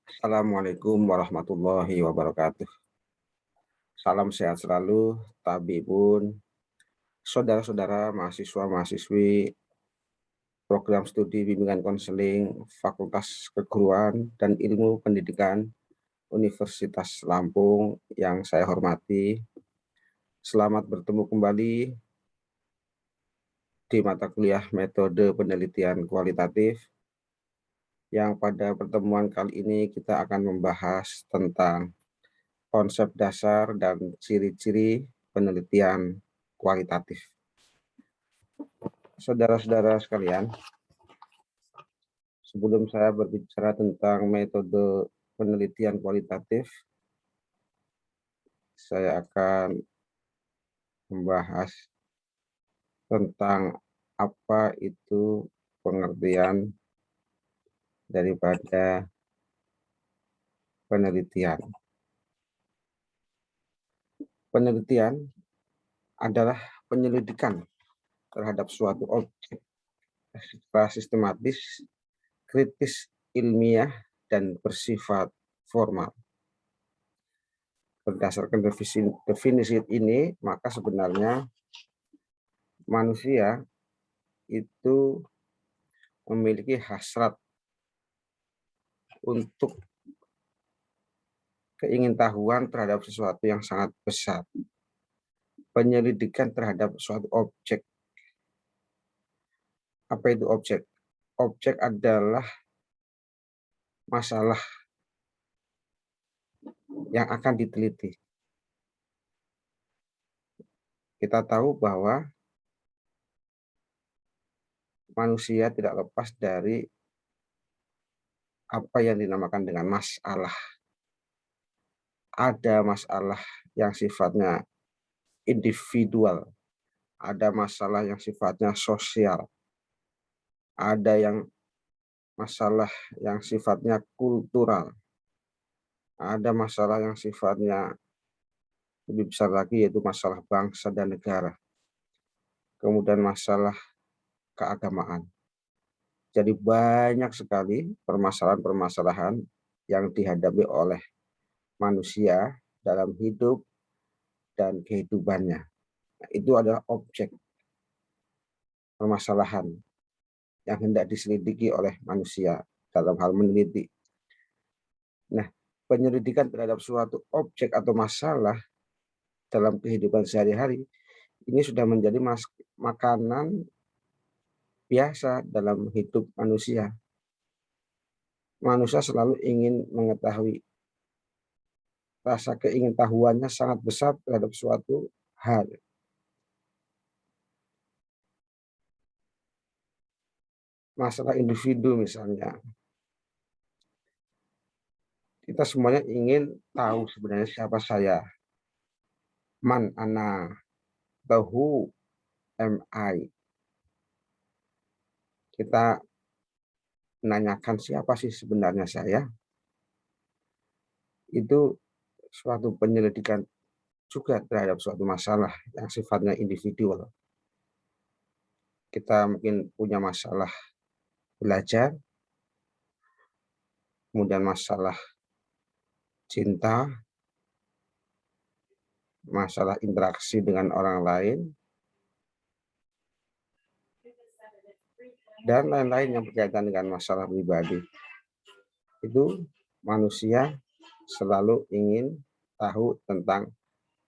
Assalamualaikum warahmatullahi wabarakatuh. Salam sehat selalu, tabibun, saudara-saudara mahasiswa-mahasiswi program studi bimbingan konseling Fakultas Keguruan dan Ilmu Pendidikan Universitas Lampung yang saya hormati. Selamat bertemu kembali di mata kuliah metode penelitian kualitatif yang pada pertemuan kali ini kita akan membahas tentang konsep dasar dan ciri-ciri penelitian kualitatif. Saudara-saudara sekalian, sebelum saya berbicara tentang metode penelitian kualitatif, saya akan membahas tentang apa itu pengertian daripada penelitian. Penelitian adalah penyelidikan terhadap suatu objek secara sistematis, kritis, ilmiah, dan bersifat formal. Berdasarkan definisi ini, maka sebenarnya manusia itu memiliki hasrat untuk keingintahuan terhadap sesuatu yang sangat besar. Penyelidikan terhadap suatu objek. Apa itu objek? Objek adalah masalah yang akan diteliti. Kita tahu bahwa manusia tidak lepas dari apa yang dinamakan dengan masalah. Ada masalah yang sifatnya individual, ada masalah yang sifatnya sosial, ada yang masalah yang sifatnya kultural, ada masalah yang sifatnya lebih besar lagi, yaitu masalah bangsa dan negara, kemudian masalah keagamaan. Jadi banyak sekali permasalahan-permasalahan yang dihadapi oleh manusia dalam hidup dan kehidupannya. Nah, itu adalah objek permasalahan yang hendak diselidiki oleh manusia dalam hal meneliti. Nah, penyelidikan terhadap suatu objek atau masalah dalam kehidupan sehari-hari ini sudah menjadi makanan biasa dalam hidup manusia. Manusia selalu ingin mengetahui, rasa keingintahuannya sangat besar terhadap suatu hal. Masalah individu misalnya, kita semuanya ingin tahu sebenarnya siapa saya, man ana, who am I. Kita menanyakan siapa sih sebenarnya saya, itu suatu penyelidikan juga terhadap suatu masalah yang sifatnya individual. Kita mungkin punya masalah belajar, kemudian masalah cinta, masalah interaksi dengan orang lain, dan lain-lain yang berkaitan dengan masalah pribadi. Itu manusia selalu ingin tahu tentang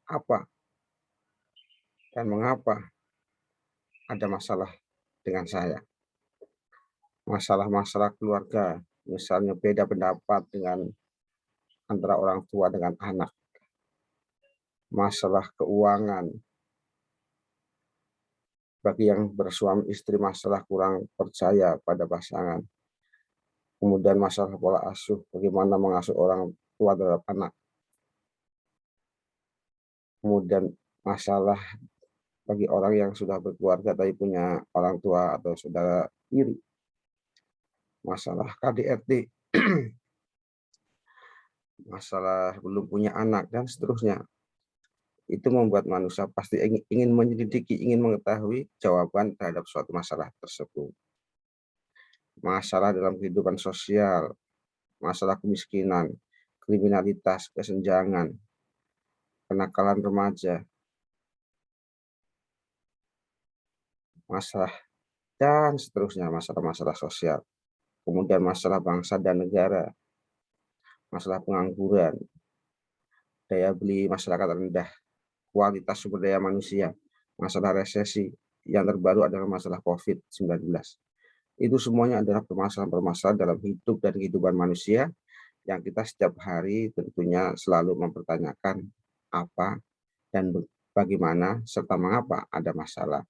apa dan mengapa ada masalah dengan saya. Masalah-masalah keluarga, misalnya beda pendapat dengan antara orang tua dengan anak. Masalah keuangan, bagi yang bersuami istri masalah kurang percaya pada pasangan. Kemudian masalah pola asuh, bagaimana mengasuh orang tua terhadap anak. Kemudian masalah bagi orang yang sudah berkeluarga tapi punya orang tua atau saudara tiri. Masalah KDRT, masalah belum punya anak, dan seterusnya. Itu membuat manusia pasti ingin menyelidiki, ingin mengetahui jawaban terhadap suatu masalah tersebut. masalah dalam kehidupan sosial, masalah kemiskinan, kriminalitas, kesenjangan, kenakalan remaja, masalah dan seterusnya, masalah-masalah sosial. Kemudian masalah bangsa dan negara, masalah pengangguran, daya beli masyarakat rendah, kualitas sumber daya manusia, masalah resesi, yang terbaru adalah masalah COVID-19. Itu semuanya adalah permasalahan-permasalahan dalam hidup dan kehidupan manusia yang kita setiap hari tentunya selalu mempertanyakan apa dan bagaimana serta mengapa ada masalah.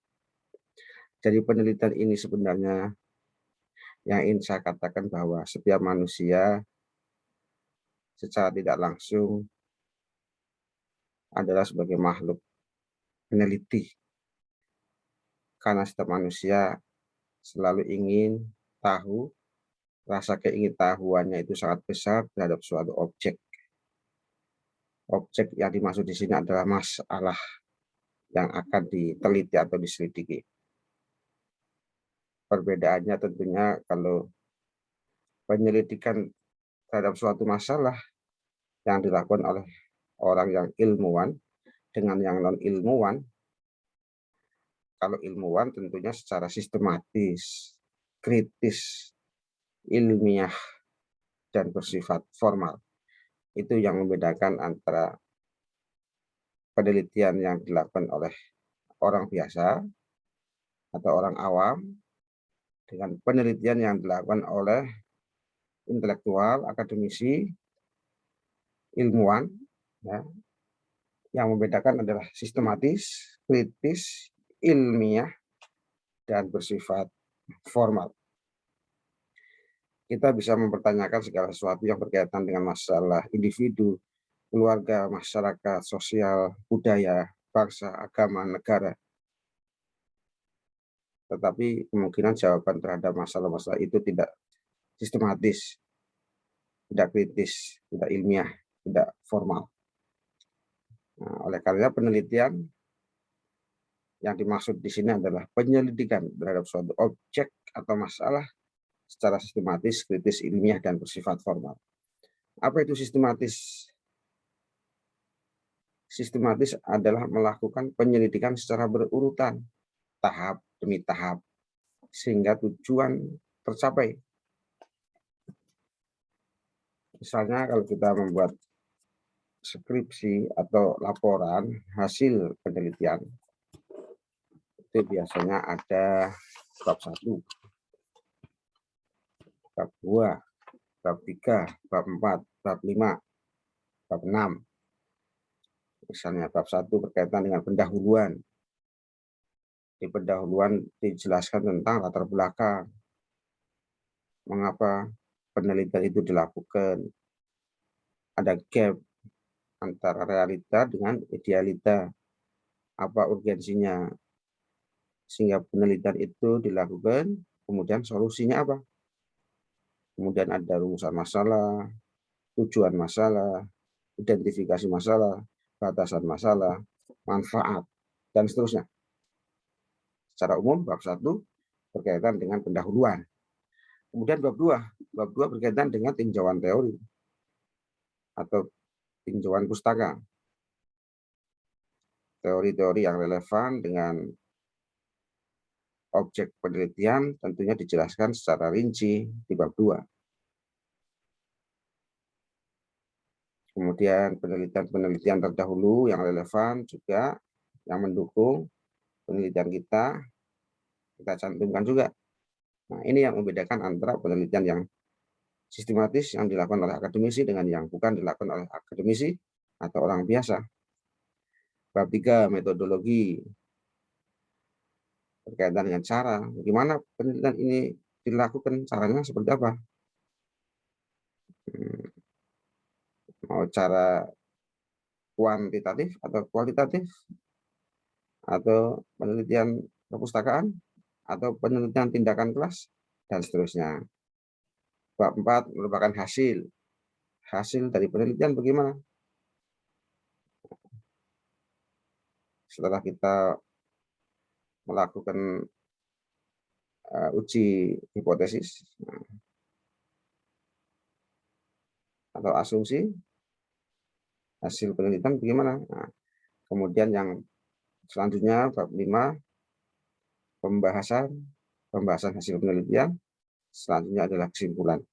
Jadi penelitian ini sebenarnya yang ingin saya katakan bahwa setiap manusia secara tidak langsung adalah sebagai makhluk peneliti, karena setiap manusia selalu ingin tahu, rasa keingintahuannya itu sangat besar terhadap suatu objek. Objek yang dimaksud di sini adalah masalah yang akan diteliti atau diselidiki. Perbedaannya tentunya kalau penyelidikan terhadap suatu masalah yang dilakukan oleh orang yang ilmuwan dengan yang non-ilmuwan. Kalau ilmuwan tentunya secara sistematis, kritis, ilmiah, dan bersifat formal. Itu yang membedakan antara penelitian yang dilakukan oleh orang biasa atau orang awam dengan penelitian yang dilakukan oleh intelektual, akademisi, ilmuwan, ya. Yang membedakan adalah sistematis, kritis, ilmiah, dan bersifat formal. Kita bisa mempertanyakan segala sesuatu yang berkaitan dengan masalah individu, keluarga, masyarakat, sosial, budaya, bangsa, agama, negara. Tetapi kemungkinan jawaban terhadap masalah-masalah itu tidak sistematis, tidak kritis, tidak ilmiah, tidak formal. Nah, oleh karena penelitian yang dimaksud di sini adalah penyelidikan terhadap suatu objek atau masalah secara sistematis, kritis, ilmiah, dan bersifat formal. Apa itu sistematis? Sistematis adalah melakukan penyelidikan secara berurutan, tahap demi tahap, sehingga tujuan tercapai. Misalnya kalau kita membuat skripsi atau laporan hasil penelitian, itu biasanya ada bab 1, bab 2, bab 3, bab 4, bab 5, bab 6. Misalnya bab 1 berkaitan dengan pendahuluan. Di pendahuluan dijelaskan tentang latar belakang, mengapa penelitian itu dilakukan, ada gap antara realita dengan idealita, apa urgensinya, sehingga penelitian itu dilakukan, kemudian solusinya apa. Kemudian ada rumusan masalah, tujuan masalah, identifikasi masalah, batasan masalah, manfaat, dan seterusnya. Secara umum, bab 1 berkaitan dengan pendahuluan. Kemudian bab 2 berkaitan dengan tinjauan teori atau tinjauan pustaka. Teori-teori yang relevan dengan objek penelitian tentunya dijelaskan secara rinci di bab 2. Kemudian penelitian-penelitian terdahulu yang relevan juga yang mendukung penelitian kita cantumkan juga. Nah, ini yang membedakan antara penelitian yang sistematis yang dilakukan oleh akademisi dengan yang bukan dilakukan oleh akademisi atau orang biasa. Bab 3, metodologi, berkaitan dengan cara, bagaimana penelitian ini dilakukan, caranya seperti apa. Mau cara kuantitatif atau kualitatif, atau penelitian perpustakaan, atau penelitian tindakan kelas, dan seterusnya. Bab 4 merupakan hasil dari penelitian bagaimana. Setelah kita melakukan uji hipotesis atau asumsi hasil penelitian bagaimana. Nah, kemudian yang selanjutnya bab 5 pembahasan hasil penelitian, selanjutnya adalah kesimpulan.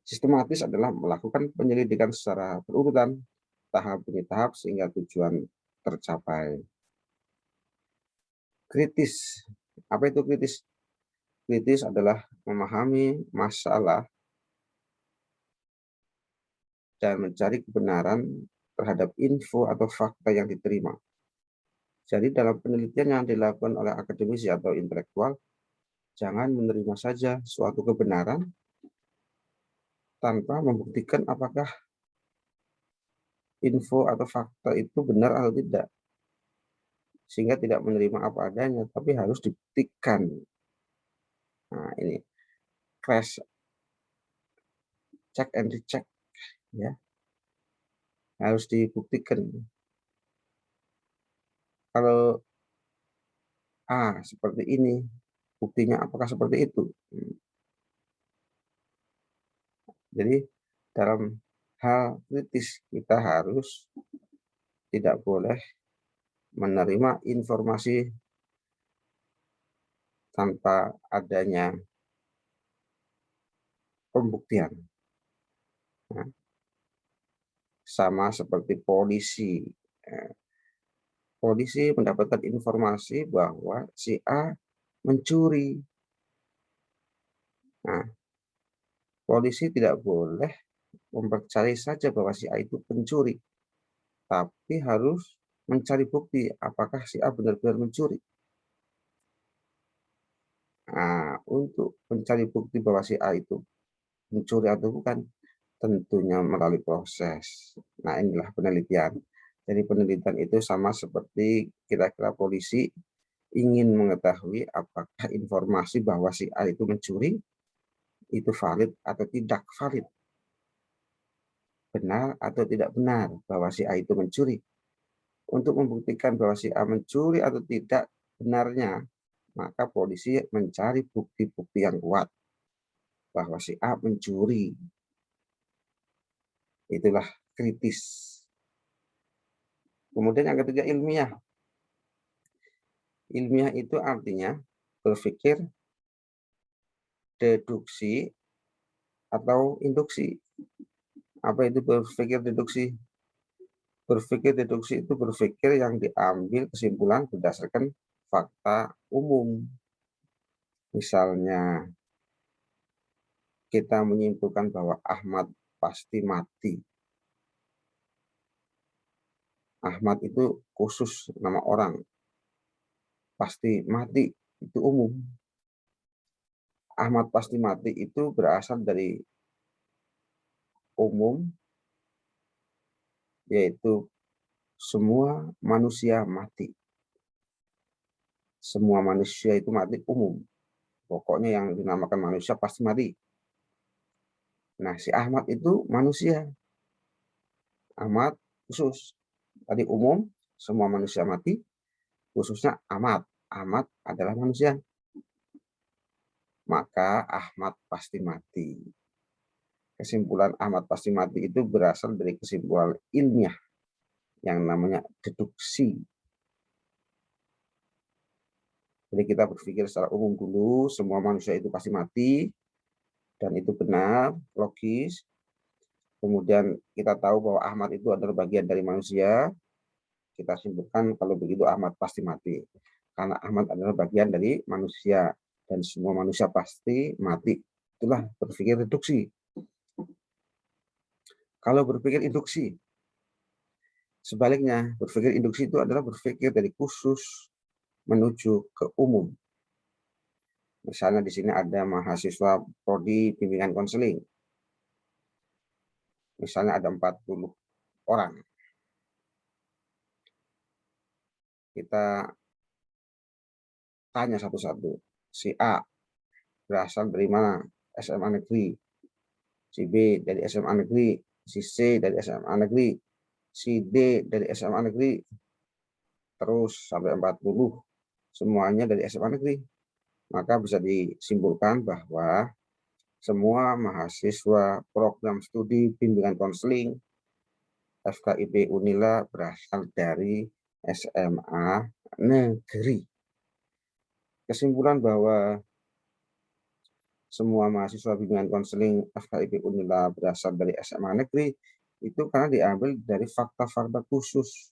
Sistematis adalah melakukan penyelidikan secara berurutan, tahap demi tahap sehingga tujuan tercapai. Kritis. Apa itu kritis? Kritis adalah memahami masalah dan mencari kebenaran terhadap info atau fakta yang diterima. Jadi dalam penelitian yang dilakukan oleh akademisi atau intelektual, jangan menerima saja suatu kebenaran tanpa membuktikan apakah info atau fakta itu benar atau tidak. Sehingga tidak menerima apa adanya, tapi harus dibuktikan. Nah, ini crash check and recheck, ya, harus dibuktikan. Kalau seperti ini, buktinya apakah seperti itu? Jadi dalam hal kritis kita harus tidak boleh menerima informasi tanpa adanya pembuktian. Nah, sama seperti polisi. Polisi mendapatkan informasi bahwa si A mencuri. Nah, polisi tidak boleh mempercayai saja bahwa si A itu pencuri, tapi harus mencari bukti apakah si A benar-benar mencuri. Nah, untuk mencari bukti bahwa si A itu mencuri atau bukan, tentunya melalui proses. Nah, inilah penelitian. Jadi penelitian itu sama seperti kira-kira polisi ingin mengetahui apakah informasi bahwa si A itu mencuri itu valid atau tidak valid. Benar atau tidak benar bahwa si A itu mencuri. Untuk membuktikan bahwa si A mencuri atau tidak benarnya, maka polisi mencari bukti-bukti yang kuat bahwa si A mencuri. Itulah kritis. Kemudian yang ketiga ilmiah. Ilmiah itu artinya berpikir deduksi atau induksi. Apa itu berpikir deduksi? Berpikir deduksi itu berpikir yang diambil kesimpulan berdasarkan fakta umum. Misalnya, kita menyimpulkan bahwa Ahmad pasti mati. Ahmad itu khusus nama orang. Pasti mati, itu umum. Ahmad pasti mati itu berasal dari umum, yaitu semua manusia mati. Semua manusia itu mati umum. Pokoknya yang dinamakan manusia pasti mati. Nah, si Ahmad itu manusia. Ahmad khusus. Tadi umum, semua manusia mati, khususnya Ahmad. Ahmad adalah manusia. Maka Ahmad pasti mati. Kesimpulan Ahmad pasti mati itu berasal dari kesimpulan ilmiah yang namanya deduksi. Jadi kita berpikir secara umum dulu, semua manusia itu pasti mati, dan itu benar, logis. Kemudian kita tahu bahwa Ahmad itu adalah bagian dari manusia, kita simpulkan kalau begitu Ahmad pasti mati. Karena Ahmad adalah bagian dari manusia, dan semua manusia pasti mati. Itulah berpikir deduksi. Kalau berpikir induksi, sebaliknya, berpikir induksi itu adalah berpikir dari khusus menuju ke umum. Misalnya di sini ada mahasiswa prodi bimbingan konseling. Misalnya ada 40 orang. Kita tanya satu-satu. Si A berasal dari mana? SMA negeri. Si B dari SMA negeri. Si C dari SMA negeri. Si D dari SMA negeri. Terus sampai 40. Semuanya dari SMA negeri. Maka bisa disimpulkan bahwa semua mahasiswa program studi bimbingan konseling FKIP Unila berasal dari SMA negeri. Kesimpulan bahwa semua mahasiswa bimbingan konseling FKIP Unila berasal dari SMA negeri itu karena diambil dari fakta-fakta khusus.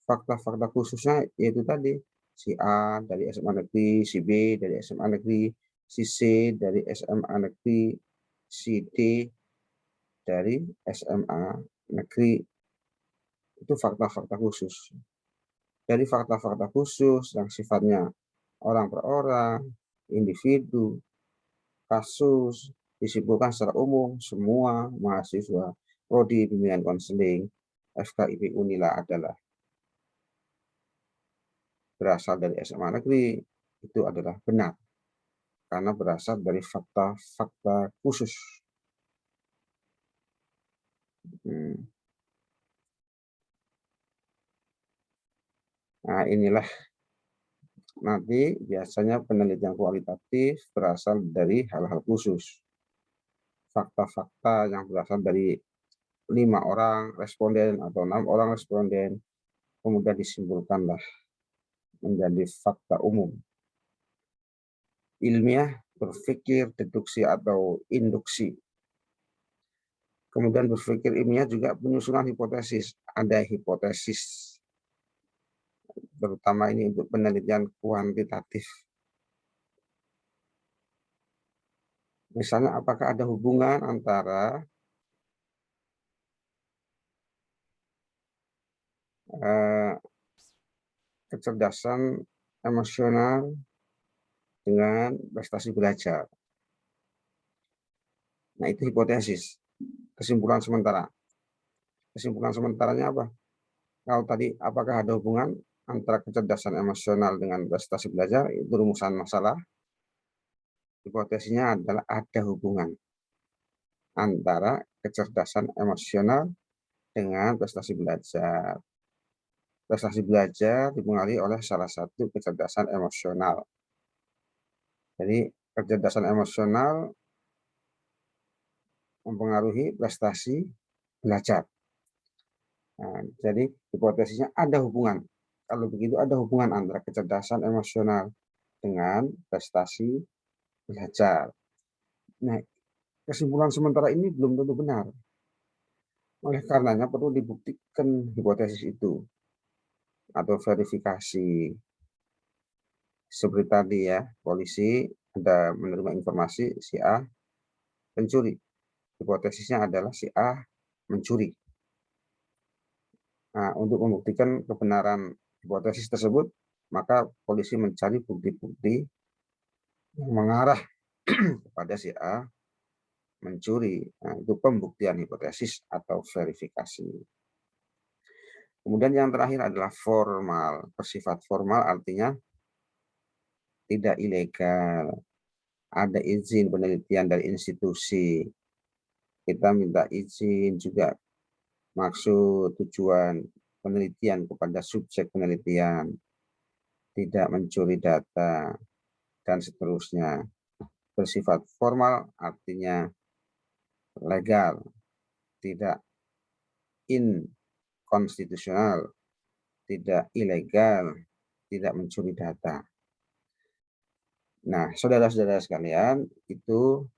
Fakta-fakta khususnya yaitu tadi, si A dari SMA negeri, si B dari SMA negeri, si C dari SMA negeri, si D dari SMA negeri. Itu fakta-fakta khusus. Dari fakta-fakta khusus yang sifatnya orang per orang, individu, kasus, disimpulkan secara umum semua mahasiswa prodi bimbingan konseling FKIP Unila adalah berasal dari SMA negeri, itu adalah benar karena berasal dari fakta-fakta khusus. Nah, inilah nanti biasanya penelitian kualitatif berasal dari hal-hal khusus. Fakta-fakta yang berasal dari 5 orang responden atau 6 orang responden, kemudian disimpulkanlah menjadi fakta umum. Ilmiah, berpikir, deduksi, atau induksi. Kemudian berpikir ilmiah juga penyusunan hipotesis. Ada hipotesis, terutama ini untuk penelitian kuantitatif. Misalnya, apakah ada hubungan antara kecerdasan emosional dengan prestasi belajar. Nah, itu hipotesis. Kesimpulan sementara. Kesimpulan sementaranya apa? Kalau tadi, apakah ada hubungan antara kecerdasan emosional dengan prestasi belajar? Itu rumusan masalah. Hipotesisnya adalah ada hubungan antara kecerdasan emosional dengan prestasi belajar. Prestasi belajar dipengaruhi oleh salah satu kecerdasan emosional. Jadi, kecerdasan emosional mempengaruhi prestasi belajar. Nah, jadi hipotesisnya ada hubungan. Kalau begitu ada hubungan antara kecerdasan emosional dengan prestasi belajar. Nah, kesimpulan sementara ini belum tentu benar. Oleh karenanya perlu dibuktikan hipotesis itu atau verifikasi. Seperti tadi ya, polisi ada menerima informasi si A pencuri. Hipotesisnya adalah si A mencuri. Nah, untuk membuktikan kebenaran hipotesis tersebut, maka polisi mencari bukti-bukti yang mengarah kepada si A mencuri. Nah, itu pembuktian hipotesis atau verifikasi. Kemudian yang terakhir adalah formal. Bersifat formal artinya tidak ilegal. Ada izin penelitian dari institusi. Kita minta izin juga maksud tujuan penelitian kepada subjek penelitian. Tidak mencuri data, dan seterusnya. Bersifat formal artinya legal, tidak inkonstitusional, tidak ilegal, tidak mencuri data. Nah, saudara-saudara sekalian, itu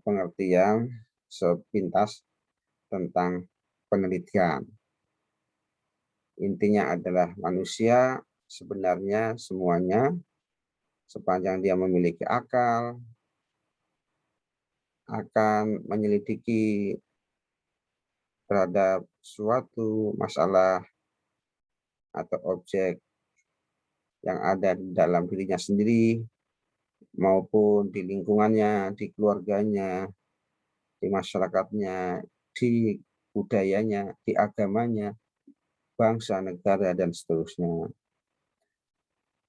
pengertian sepintas tentang penelitian. Intinya adalah manusia sebenarnya semuanya sepanjang dia memiliki akal akan menyelidiki terhadap suatu masalah atau objek yang ada di dalam dirinya sendiri maupun di lingkungannya, di keluarganya, di masyarakatnya, di budayanya, di agamanya, bangsa, negara, dan seterusnya.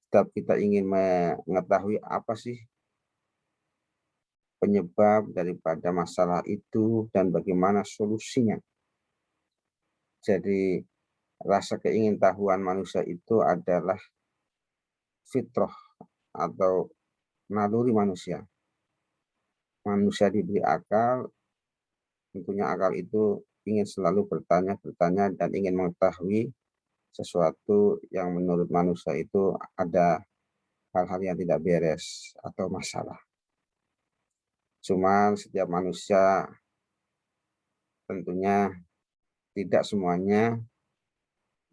Setiap kita ingin mengetahui apa sih penyebab daripada masalah itu dan bagaimana solusinya. Jadi rasa keingintahuan manusia itu adalah fitrah atau naluri manusia. Manusia diberi akal, tentunya akal itu ingin selalu bertanya dan ingin mengetahui sesuatu yang menurut manusia itu ada hal-hal yang tidak beres atau masalah. Cuman setiap manusia tentunya tidak semuanya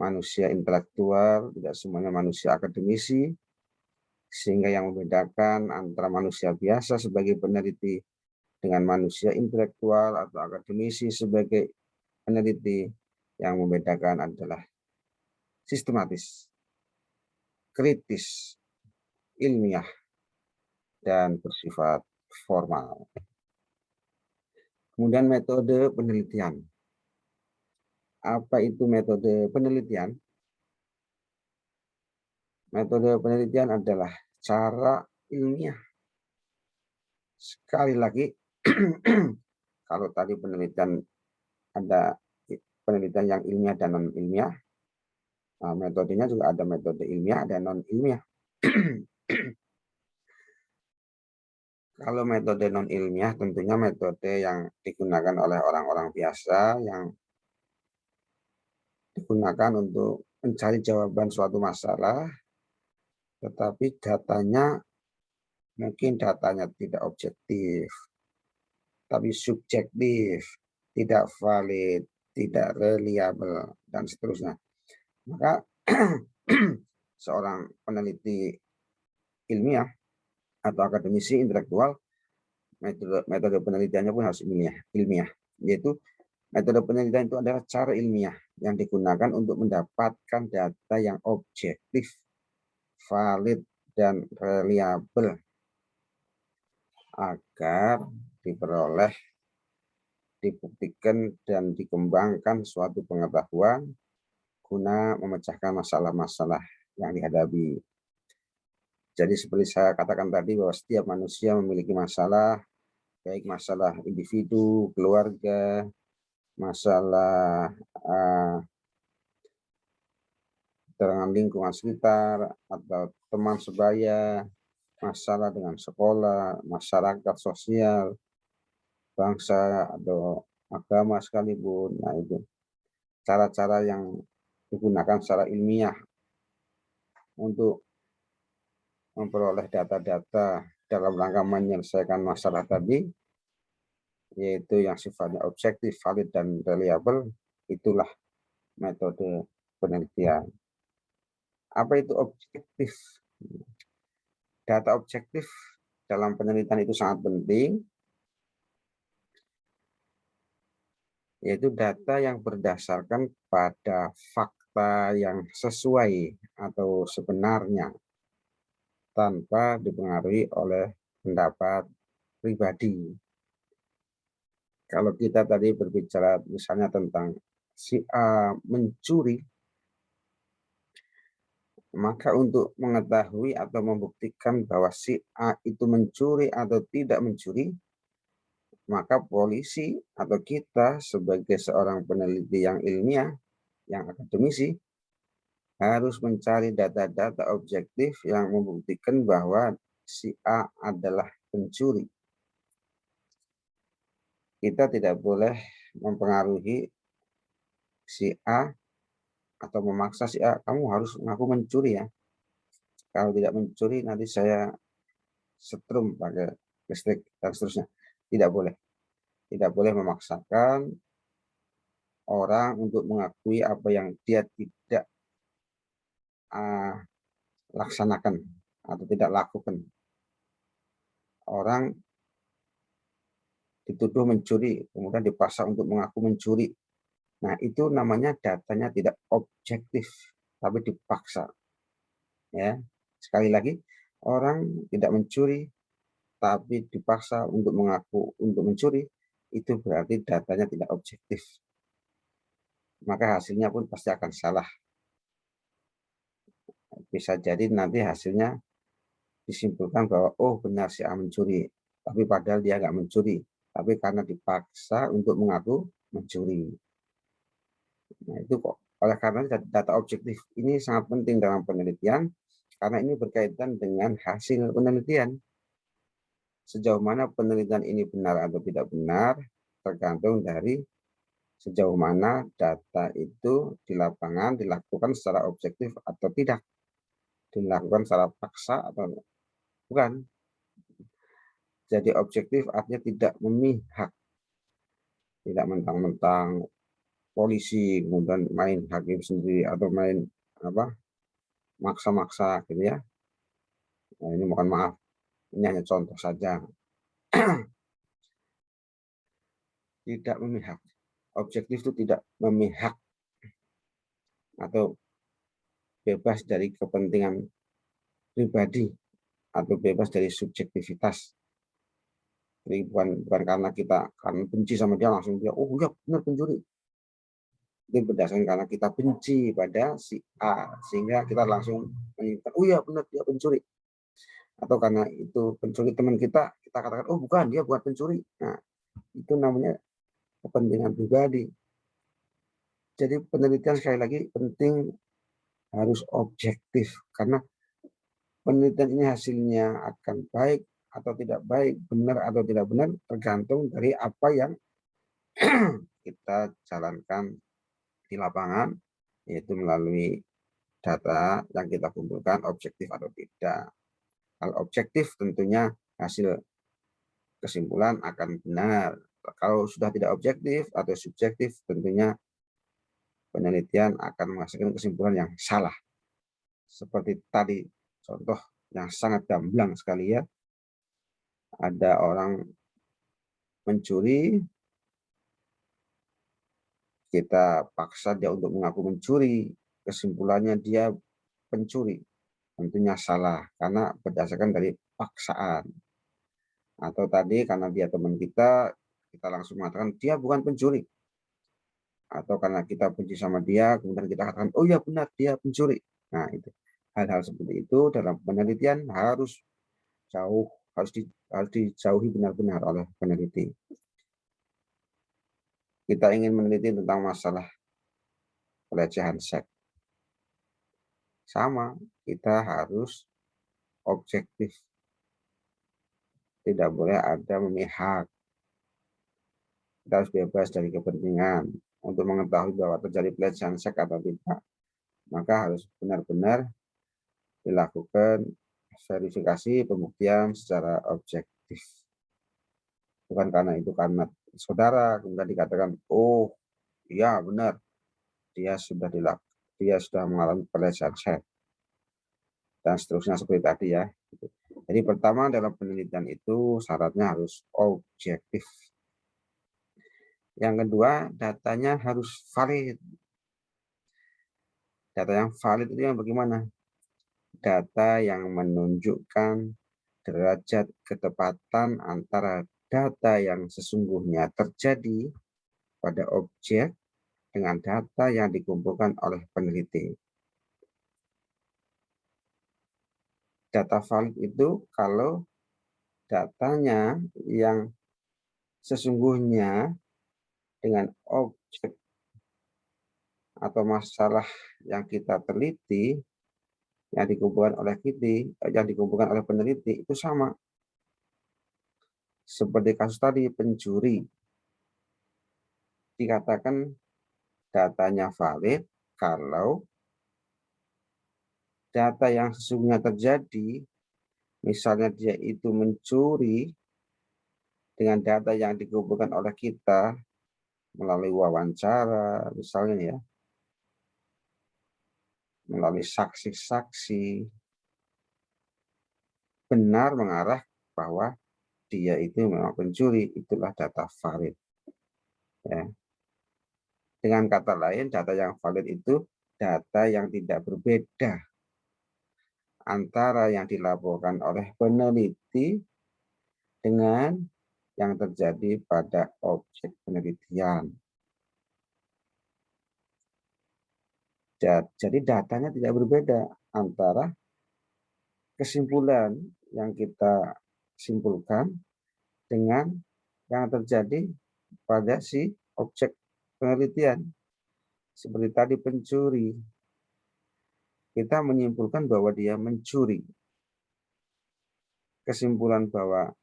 manusia intelektual, tidak semuanya manusia akademisi, sehingga yang membedakan antara manusia biasa sebagai peneliti dengan manusia intelektual atau akademisi sebagai peneliti, yang membedakan adalah sistematis, kritis, ilmiah, dan bersifat formal. Kemudian metode penelitian. Apa itu metode penelitian? Metode penelitian adalah cara ilmiah. Sekali lagi, kalau tadi penelitian ada penelitian yang ilmiah dan non ilmiah, nah, metodenya juga ada metode ilmiah dan non ilmiah. Kalau metode non ilmiah tentunya metode yang digunakan oleh orang-orang biasa, yang digunakan untuk mencari jawaban suatu masalah, tetapi datanya mungkin datanya tidak objektif, tapi subjektif, tidak valid, tidak reliable, dan seterusnya. Maka seorang peneliti ilmiah atau akademisi intelektual, metode penelitiannya pun harus ilmiah, yaitu metode penelitian itu adalah cara ilmiah yang digunakan untuk mendapatkan data yang objektif, valid, dan reliable agar diperoleh, dibuktikan, dan dikembangkan suatu pengetahuan guna memecahkan masalah-masalah yang dihadapi. Jadi seperti saya katakan tadi bahwa setiap manusia memiliki masalah, baik masalah individu, keluarga, masalah dengan lingkungan sekitar, atau teman sebaya, masalah dengan sekolah, masyarakat sosial, bangsa, atau agama sekalipun. Nah, itu cara-cara yang digunakan secara ilmiah untuk memperoleh data-data dalam rangka menyelesaikan masalah tadi, yaitu yang sifatnya objektif, valid, dan reliable, itulah metode penelitian. Apa itu objektif? Data objektif dalam penelitian itu sangat penting, yaitu data yang berdasarkan pada fakta yang sesuai atau sebenarnya, tanpa dipengaruhi oleh pendapat pribadi. Kalau kita tadi berbicara misalnya tentang si A mencuri, maka untuk mengetahui atau membuktikan bahwa si A itu mencuri atau tidak mencuri, maka polisi atau kita sebagai seorang peneliti yang ilmiah, yang akademisi, harus mencari data-data objektif yang membuktikan bahwa si A adalah pencuri. Kita tidak boleh mempengaruhi si A atau memaksa si A, kamu harus ngaku mencuri ya. Kalau tidak mencuri nanti saya setrum pakai listrik dan seterusnya. Tidak boleh. Tidak boleh memaksakan orang untuk mengakui apa yang dia tidak laksanakan atau tidak lakukan. Orang dituduh mencuri, kemudian dipaksa untuk mengaku mencuri. Nah, itu namanya datanya tidak objektif, tapi dipaksa. Ya, sekali lagi, orang tidak mencuri, tapi dipaksa untuk mengaku untuk mencuri, itu berarti datanya tidak objektif. Maka hasilnya pun pasti akan salah. Bisa jadi nanti hasilnya disimpulkan bahwa oh benar si A mencuri, tapi padahal dia nggak mencuri, tapi karena dipaksa untuk mengaku mencuri. Nah, itu kok oleh karena data objektif ini sangat penting dalam penelitian, karena ini berkaitan dengan hasil penelitian. Sejauh mana penelitian ini benar atau tidak benar tergantung dari sejauh mana data itu di lapangan dilakukan secara objektif atau tidak, dilakukan secara paksa atau bukan. Jadi objektif artinya tidak memihak, tidak mentang-mentang polisi kemudian main hakim sendiri atau main apa maksa-maksa gitu ya. Nah, ini mohon maaf, ini hanya contoh saja. Tidak memihak. Objektif itu tidak memihak atau bebas dari kepentingan pribadi atau bebas dari subjektivitas. Jadi bukan karena kita benci sama dia langsung dia oh ya benar pencuri. Itu berdasarkan karena kita benci pada si A sehingga kita langsung menyimpulkan oh ya benar dia pencuri. Atau karena itu pencuri teman kita katakan oh bukan dia bukan pencuri. Nah, itu namanya kepentingan pribadi. Jadi penelitian sekali lagi penting harus objektif karena penelitian ini hasilnya akan baik atau tidak baik, benar atau tidak benar tergantung dari apa yang kita jalankan di lapangan, yaitu melalui data yang kita kumpulkan objektif atau tidak. Kalau objektif tentunya hasil kesimpulan akan benar. Kalau sudah tidak objektif atau subjektif tentunya penelitian akan menghasilkan kesimpulan yang salah. Seperti tadi contoh yang sangat gamblang sekali ya. Ada orang mencuri, kita paksa dia untuk mengaku mencuri, kesimpulannya dia pencuri. Tentunya salah karena berdasarkan dari paksaan. Atau tadi karena dia teman kita langsung mengatakan dia bukan pencuri. Atau karena kita benci sama dia, kemudian kita katakan, oh ya benar dia pencuri. Nah itu hal-hal seperti itu dalam penelitian harus dijauhi benar-benar oleh peneliti. Kita ingin meneliti tentang masalah pelecehan seks. Sama, kita harus objektif. Tidak boleh ada memihak. Kita harus bebas dari kepentingan. Untuk mengetahui bahwa terjadi pelecehan seks atau tidak, maka harus benar-benar dilakukan verifikasi pembuktian secara objektif. Bukan karena itu karena saudara kemudian dikatakan, oh iya benar, dia sudah mengalami pelecehan seks dan seterusnya seperti tadi ya. Jadi pertama dalam penelitian itu syaratnya harus objektif. Yang kedua datanya harus valid. Data yang valid itu yang bagaimana? Data yang menunjukkan derajat ketepatan antara data yang sesungguhnya terjadi pada objek dengan data yang dikumpulkan oleh peneliti. Data valid itu kalau datanya yang sesungguhnya dengan objek atau masalah yang kita teliti, yang dikumpulkan oleh peneliti itu sama. Seperti kasus tadi pencuri, dikatakan datanya valid kalau data yang sesungguhnya terjadi, misalnya dia itu mencuri dengan data yang dikumpulkan oleh kita melalui wawancara, misalnya ya, melalui saksi-saksi, benar mengarah bahwa dia itu memang pencuri, itulah data valid. Ya. Dengan kata lain, data yang valid itu data yang tidak berbeda antara yang dilaporkan oleh peneliti dengan yang terjadi pada objek penelitian. Jadi datanya tidak berbeda antara kesimpulan yang kita simpulkan dengan yang terjadi pada si objek penelitian. Seperti tadi pencuri. kita menyimpulkan bahwa dia mencuri. Kesimpulan bahwa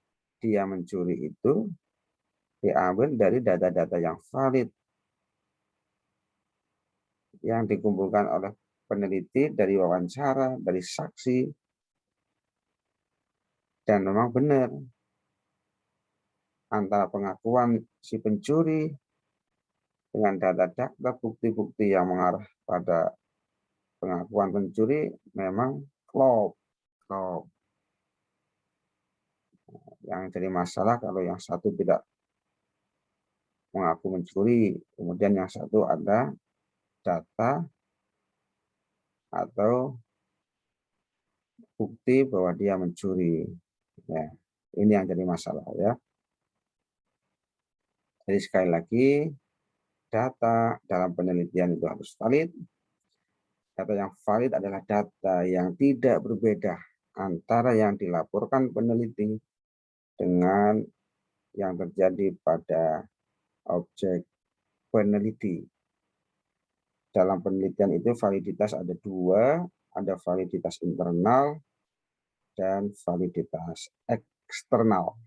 dia mencuri itu diambil dari data-data yang valid yang dikumpulkan oleh peneliti dari wawancara, dari saksi, dan memang benar antara pengakuan si pencuri dengan data-data bukti-bukti yang mengarah pada pengakuan pencuri memang klop. Yang jadi masalah kalau yang satu tidak mengaku mencuri, kemudian yang satu ada data atau bukti bahwa dia mencuri. Ya, ini yang jadi masalah ya. Jadi sekali lagi, data dalam penelitian itu harus valid. Data yang valid adalah data yang tidak berbeda antara yang dilaporkan peneliti dengan yang terjadi pada objek peneliti. Dalam penelitian itu validitas ada dua, ada validitas internal dan validitas eksternal.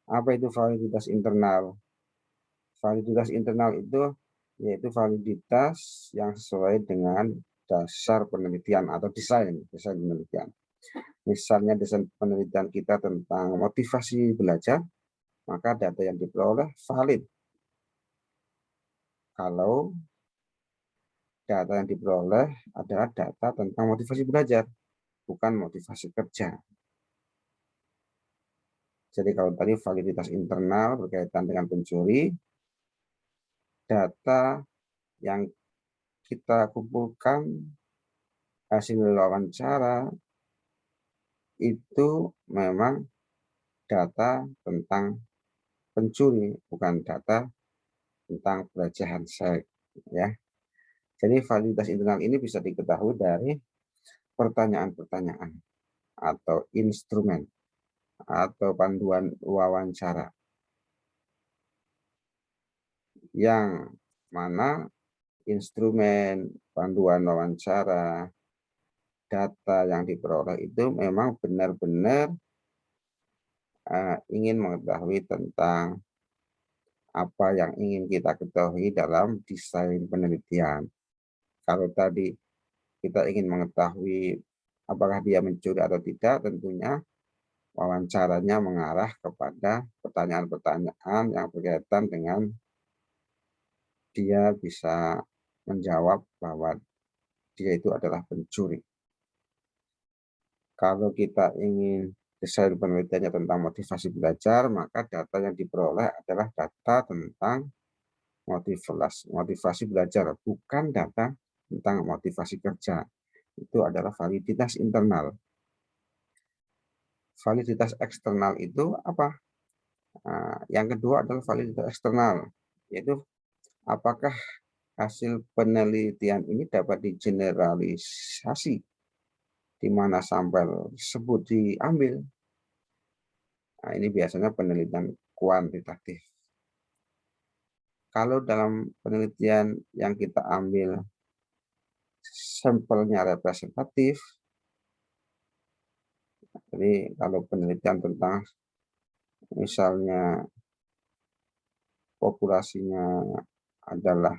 Apa itu validitas internal? Validitas internal itu yaitu validitas yang sesuai dengan dasar penelitian atau desain penelitian. Misalnya desain penelitian kita tentang motivasi belajar, maka data yang diperoleh valid. Kalau data yang diperoleh adalah data tentang motivasi belajar, bukan motivasi kerja. Jadi kalau tadi validitas internal berkaitan dengan pencuri, data yang kita kumpulkan hasil wawancara itu memang data tentang pencuri, bukan data tentang pelecehan seks, ya. Jadi validitas internal ini bisa diketahui dari pertanyaan-pertanyaan atau instrumen atau panduan wawancara yang mana instrumen panduan wawancara data yang diperoleh itu memang benar-benar ingin mengetahui tentang apa yang ingin kita ketahui dalam desain penelitian. Kalau tadi kita ingin mengetahui apakah dia mencuri atau tidak, tentunya wawancaranya mengarah kepada pertanyaan-pertanyaan yang berkaitan dengan dia bisa menjawab bahwa dia itu adalah pencuri. Kalau kita ingin desain penelitiannya tentang motivasi belajar, maka data yang diperoleh adalah data tentang motivasi belajar, bukan data tentang motivasi kerja. Itu adalah validitas internal. Validitas eksternal itu apa? Nah, yang kedua adalah validitas eksternal, yaitu apakah hasil penelitian ini dapat digeneralisasi di mana sampel tersebut diambil. Nah, ini biasanya penelitian kuantitatif. Kalau dalam penelitian yang kita ambil sampelnya representatif, jadi kalau penelitian tentang misalnya populasinya adalah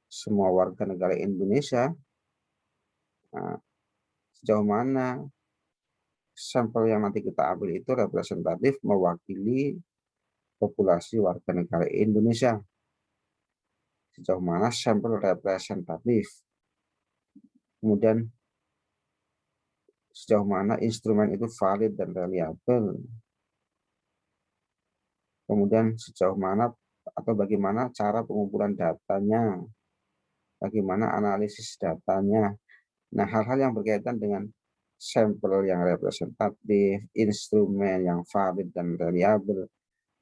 semua warga negara Indonesia, nah, sejauh mana sampel yang nanti kita ambil itu representatif mewakili populasi warga negara Indonesia. Sejauh mana sampel representatif. Kemudian sejauh mana instrumen itu valid dan reliable. Kemudian sejauh mana atau bagaimana cara pengumpulan datanya, bagaimana analisis datanya. Nah, hal-hal yang berkaitan dengan sampel yang representatif, instrumen yang valid dan reliable,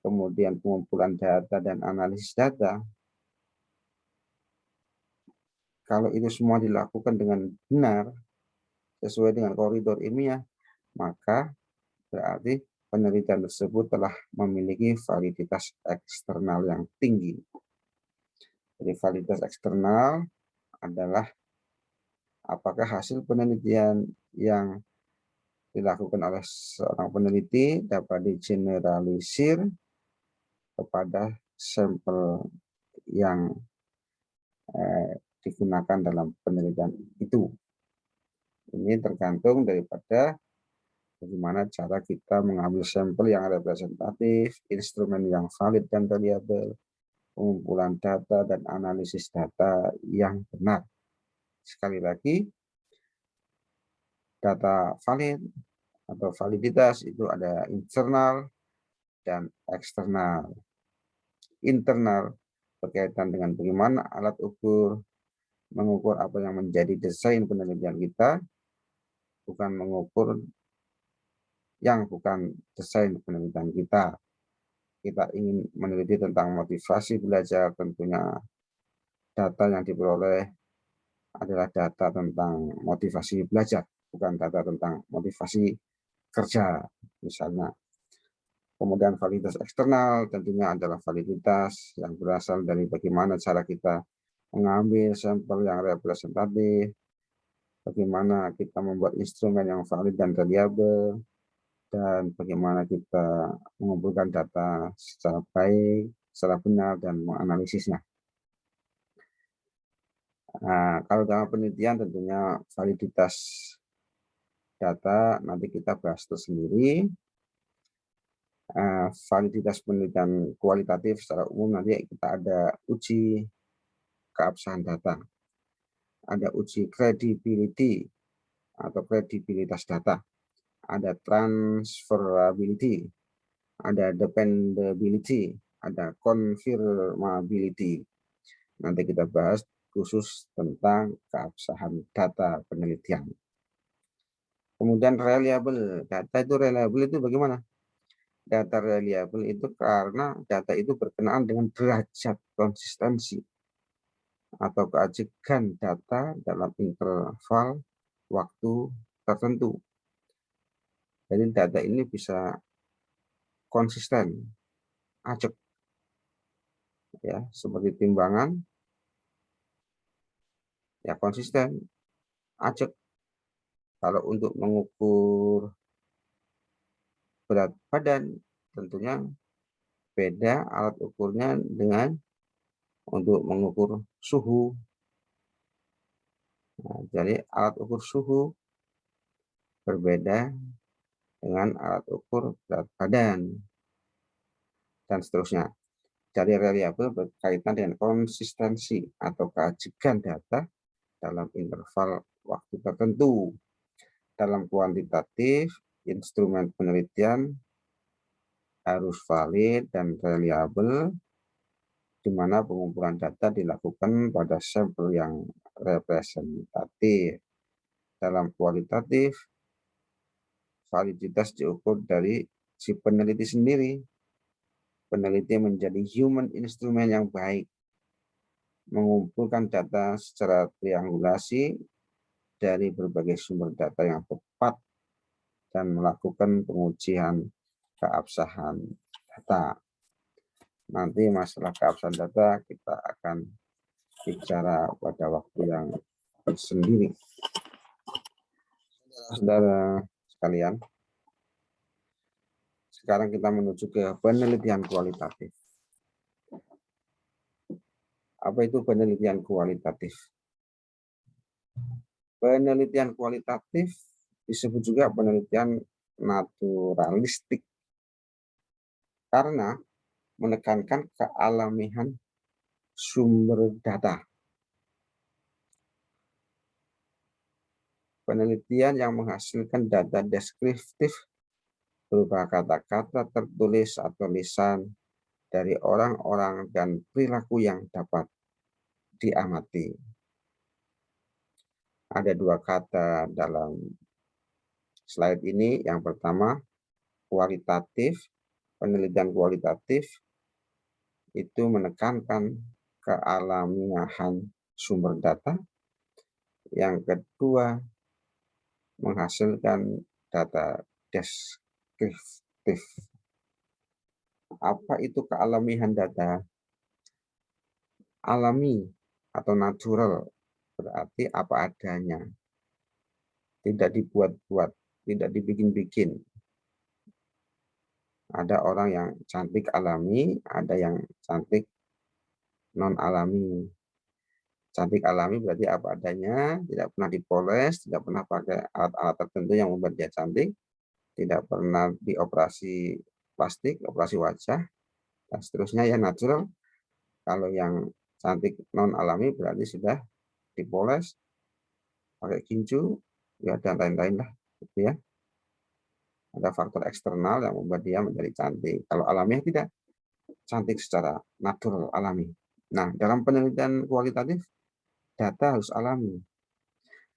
kemudian pengumpulan data dan analisis data, kalau itu semua dilakukan dengan benar, sesuai dengan koridor ilmiah, maka berarti penelitian tersebut telah memiliki validitas eksternal yang tinggi. Jadi validitas eksternal adalah apakah hasil penelitian yang dilakukan oleh seorang peneliti dapat digeneralisir kepada sampel yang digunakan dalam penelitian itu. Ini tergantung daripada bagaimana cara kita mengambil sampel yang representatif, instrumen yang valid dan reliable, pengumpulan data dan analisis data yang benar. Sekali lagi, data valid atau validitas itu ada internal dan eksternal. Internal berkaitan dengan bagaimana alat ukur mengukur apa yang menjadi desain penelitian kita, bukan mengukur yang bukan desain penelitian kita. Kita ingin meneliti tentang motivasi belajar, tentunya data yang diperoleh adalah data tentang motivasi belajar, bukan data tentang motivasi kerja, misalnya. Kemudian validitas eksternal tentunya adalah validitas yang berasal dari bagaimana cara kita mengambil sampel yang representatif, bagaimana kita membuat instrumen yang valid dan reliable, dan bagaimana kita mengumpulkan data secara baik, secara benar, dan menganalisisnya. Nah, kalau dalam penelitian tentunya validitas data nanti kita bahas tersendiri. Validitas penelitian kualitatif secara umum nanti kita ada uji keabsahan data, ada uji credibility atau kredibilitas data, ada transferability, ada dependability, ada confirmability. Nanti kita bahas khusus tentang keabsahan data penelitian. Kemudian reliable, data itu reliable itu bagaimana? Data reliable itu karena data itu berkenaan dengan derajat konsistensi atau keajegan data dalam interval waktu tertentu. Jadi data ini bisa konsisten, ajak, ya, seperti timbangan, ya konsisten, ajak. Kalau untuk mengukur berat badan, tentunya beda alat ukurnya dengan untuk mengukur suhu. Nah, jadi alat ukur suhu berbeda dengan alat ukur berat badan, dan seterusnya. Jadi reliable berkaitan dengan konsistensi atau keajegan data dalam interval waktu tertentu. Dalam kuantitatif, instrumen penelitian harus valid dan reliable, di mana pengumpulan data dilakukan pada sampel yang representatif. Dalam kualitatif, validitas diukur dari si peneliti sendiri. Peneliti menjadi human instrument yang baik, mengumpulkan data secara triangulasi dari berbagai sumber data yang tepat, dan melakukan pengujian keabsahan data. Nanti masalah keabsahan data kita akan bicara pada waktu yang tersendiri. Saudara sekalian, sekarang kita menuju ke penelitian kualitatif. Apa itu penelitian kualitatif? Penelitian kualitatif disebut juga penelitian naturalistik karena menekankan kealamian sumber data. Penelitian yang menghasilkan data deskriptif berupa kata-kata tertulis atau lisan dari orang-orang dan perilaku yang dapat diamati. Ada dua kata dalam slide ini. Yang pertama, kualitatif. Penelitian kualitatif itu menekankan kealamiahan sumber data. Yang kedua, menghasilkan data deskriptif. Apa itu kealamian data? Alami atau natural berarti apa adanya, tidak dibuat-buat, tidak dibikin-bikin. Ada orang yang cantik alami, ada yang cantik non-alami. Cantik alami berarti apa adanya, tidak pernah dipoles, tidak pernah pakai alat-alat tertentu yang membuat dia cantik, tidak pernah dioperasi plastik, operasi wajah, dan seterusnya ya natural. Kalau yang cantik non-alami berarti sudah dipoles, pakai kincu, ya dan lain-lain lah, gitu ya. Ada faktor eksternal yang membuat dia menjadi cantik. Kalau alamiah tidak, cantik secara natural alami. Nah, dalam penelitian kualitatif, data harus alami.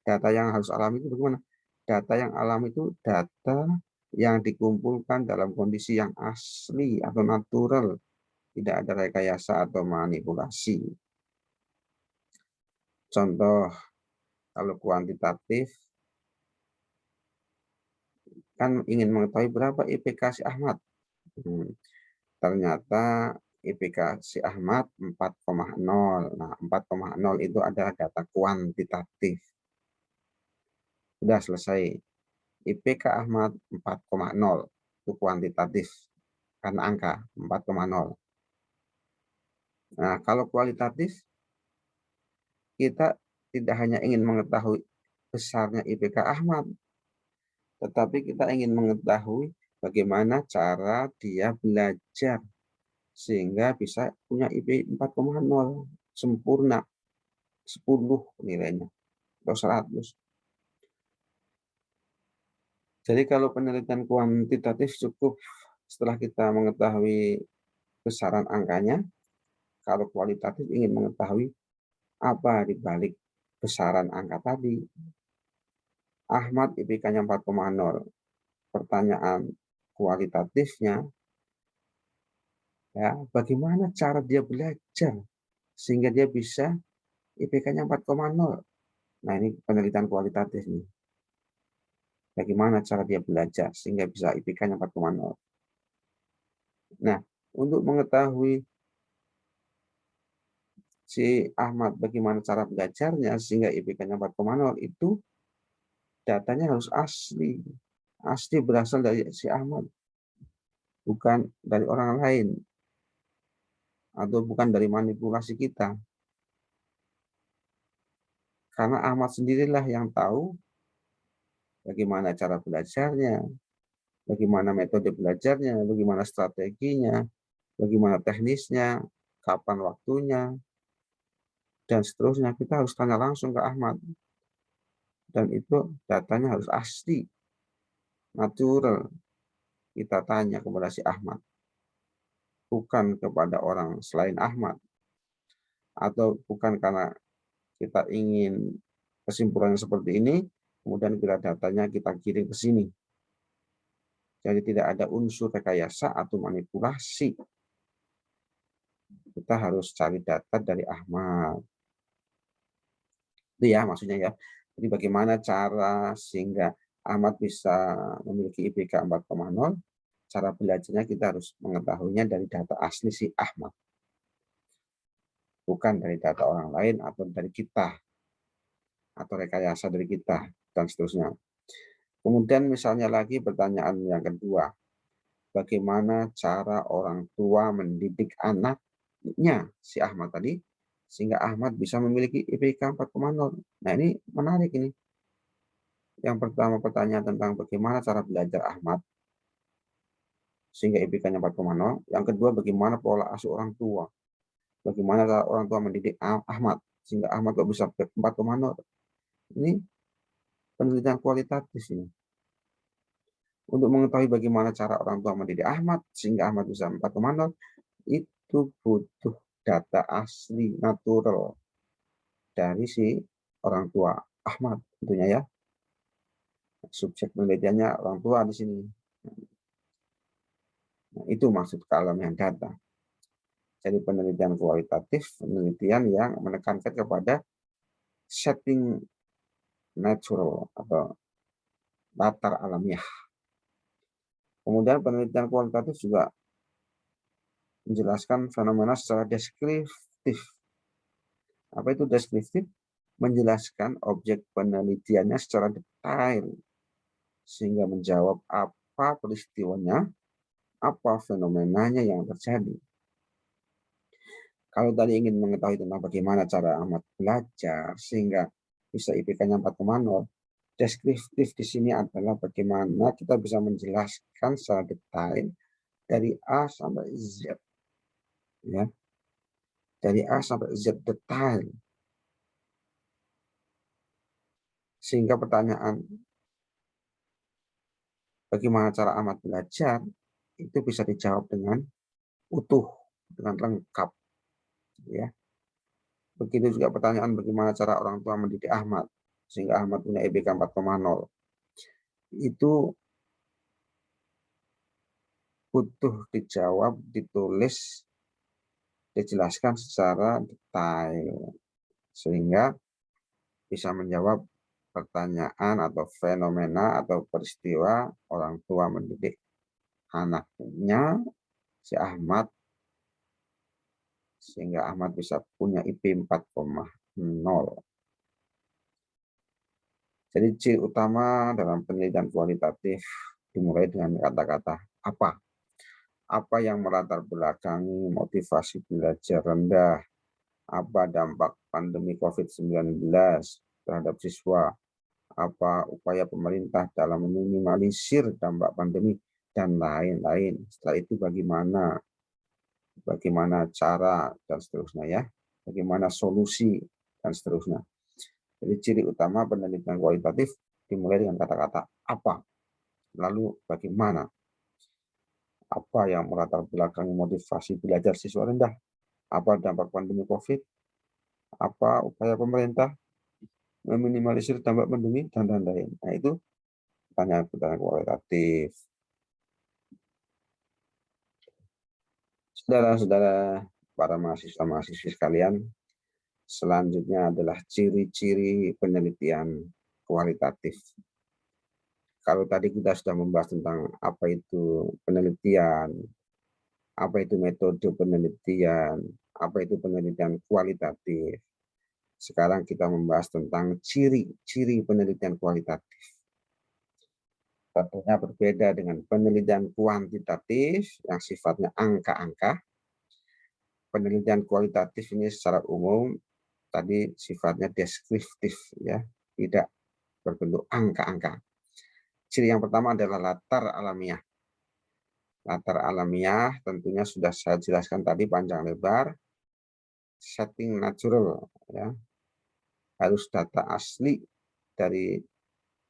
Data yang harus alami itu bagaimana? Data yang alami itu data yang dikumpulkan dalam kondisi yang asli atau natural, tidak ada rekayasa atau manipulasi. Contoh, kalau kuantitatif, kan ingin mengetahui berapa IPK si Ahmad. Ternyata IPK si Ahmad 4,0. Nah, 4,0 itu adalah data kuantitatif. Sudah selesai. IPK Ahmad 4,0 itu kuantitatif karena angka 4,0. Nah, kalau kualitatif kita tidak hanya ingin mengetahui besarnya IPK Ahmad, tetapi kita ingin mengetahui bagaimana cara dia belajar sehingga bisa punya IP 4,0 sempurna 10 nilainya atau 100. Jadi kalau penelitian kuantitatif cukup setelah kita mengetahui besaran angkanya. Kalau kualitatif ingin mengetahui apa di balik besaran angka tadi. Ahmad IPK-nya 4,0. Pertanyaan kualitatifnya, ya, bagaimana cara dia belajar sehingga dia bisa IPK-nya 4,0. Nah, ini penelitian kualitatif nih. Bagaimana cara dia belajar sehingga bisa IPK-nya 4,0. Nah, untuk mengetahui si Ahmad bagaimana cara belajarnya sehingga IPK-nya 4,0 itu datanya harus asli. Asli berasal dari si Ahmad, bukan dari orang lain atau bukan dari manipulasi kita. Karena Ahmad sendirilah yang tahu bagaimana cara belajarnya, bagaimana metode belajarnya, bagaimana strateginya, bagaimana teknisnya, kapan waktunya, dan seterusnya. Kita harus tanya langsung ke Ahmad. Dan itu datanya harus asli, natural. Kita tanya kepada si Ahmad, bukan kepada orang selain Ahmad. Atau bukan karena kita ingin kesimpulan seperti ini, kemudian bila datanya kita kirim ke sini. Jadi tidak ada unsur rekayasa atau manipulasi. Kita harus cari data dari Ahmad. Itu ya maksudnya ya. Jadi bagaimana cara sehingga Ahmad bisa memiliki IPK 4,0? Cara belajarnya kita harus mengetahuinya dari data asli si Ahmad. Bukan dari data orang lain atau dari kita. Atau rekayasa dari kita dan seterusnya. Kemudian misalnya lagi pertanyaan yang kedua, bagaimana cara orang tua mendidik anaknya si Ahmad tadi sehingga Ahmad bisa memiliki IPK 4,0. Nah, ini menarik ini. Yang pertama pertanyaan tentang bagaimana cara belajar Ahmad sehingga IPK-nya 4,0. Yang kedua bagaimana pola asuh orang tua. Bagaimana cara orang tua mendidik Ahmad sehingga Ahmad kok bisa 4,0. Ini penelitian kualitatif ini. Untuk mengetahui bagaimana cara orang tua mendidik Ahmad sehingga Ahmad bisa 4,0, itu butuh data asli natural dari si orang tua Ahmad tentunya ya. Subjek penelitiannya orang tua di sini. Nah, itu maksud kealamian data. Jadi penelitian kualitatif, penelitian yang menekankan kepada setting natural atau latar alamiah. Kemudian penelitian kualitatif juga menjelaskan fenomena secara deskriptif. Apa itu deskriptif? menjelaskan objek penelitiannya secara detail, sehingga menjawab apa peristiwanya, apa fenomenanya yang terjadi. Kalau tadi ingin mengetahui tentang bagaimana cara Ahmad belajar sehingga bisa IPK-nya 4,0, deskriptif di sini adalah bagaimana kita bisa menjelaskan secara detail dari A sampai Z, ya, dari A sampai Z detail, sehingga pertanyaan bagaimana cara Ahmad belajar itu bisa dijawab dengan utuh, dengan lengkap, ya. Begitu juga pertanyaan bagaimana cara orang tua mendidik Ahmad sehingga Ahmad punya IPK 4,0. Itu butuh dijawab, ditulis, dijelaskan secara detail sehingga bisa menjawab pertanyaan atau fenomena atau peristiwa orang tua mendidik anaknya si Ahmad sehingga Ahmad bisa punya IP 4,0. Jadi ciri utama dalam penelitian kualitatif dimulai dengan kata-kata apa. Apa yang melatar belakangi motivasi belajar rendah, apa dampak pandemi COVID-19 terhadap siswa, apa upaya pemerintah dalam meminimalisir dampak pandemi, dan lain-lain. Setelah itu bagaimana cara, dan seterusnya, ya, bagaimana solusi, dan seterusnya. Jadi ciri utama penelitian kualitatif dimulai dengan kata-kata apa, lalu bagaimana, apa yang melatar belakangi motivasi belajar siswa rendah, apa dampak pandemi COVID, apa upaya pemerintah meminimalisir dampak pandemi, dan lain-lain. Nah, itu pertanyaan-pertanyaan kualitatif. Saudara-saudara, para mahasiswa-mahasiswi sekalian, selanjutnya adalah ciri-ciri penelitian kualitatif. Kalau tadi kita sudah membahas tentang apa itu penelitian, apa itu metode penelitian, apa itu penelitian kualitatif. Sekarang kita membahas tentang ciri-ciri penelitian kualitatif. Tentunya berbeda dengan penelitian kuantitatif yang sifatnya angka-angka. Penelitian kualitatif ini secara umum tadi sifatnya deskriptif, ya, tidak berbentuk angka-angka. Ciri yang pertama adalah latar alamiah. Latar alamiah tentunya sudah saya jelaskan tadi panjang lebar. Setting natural, ya, harus data asli dari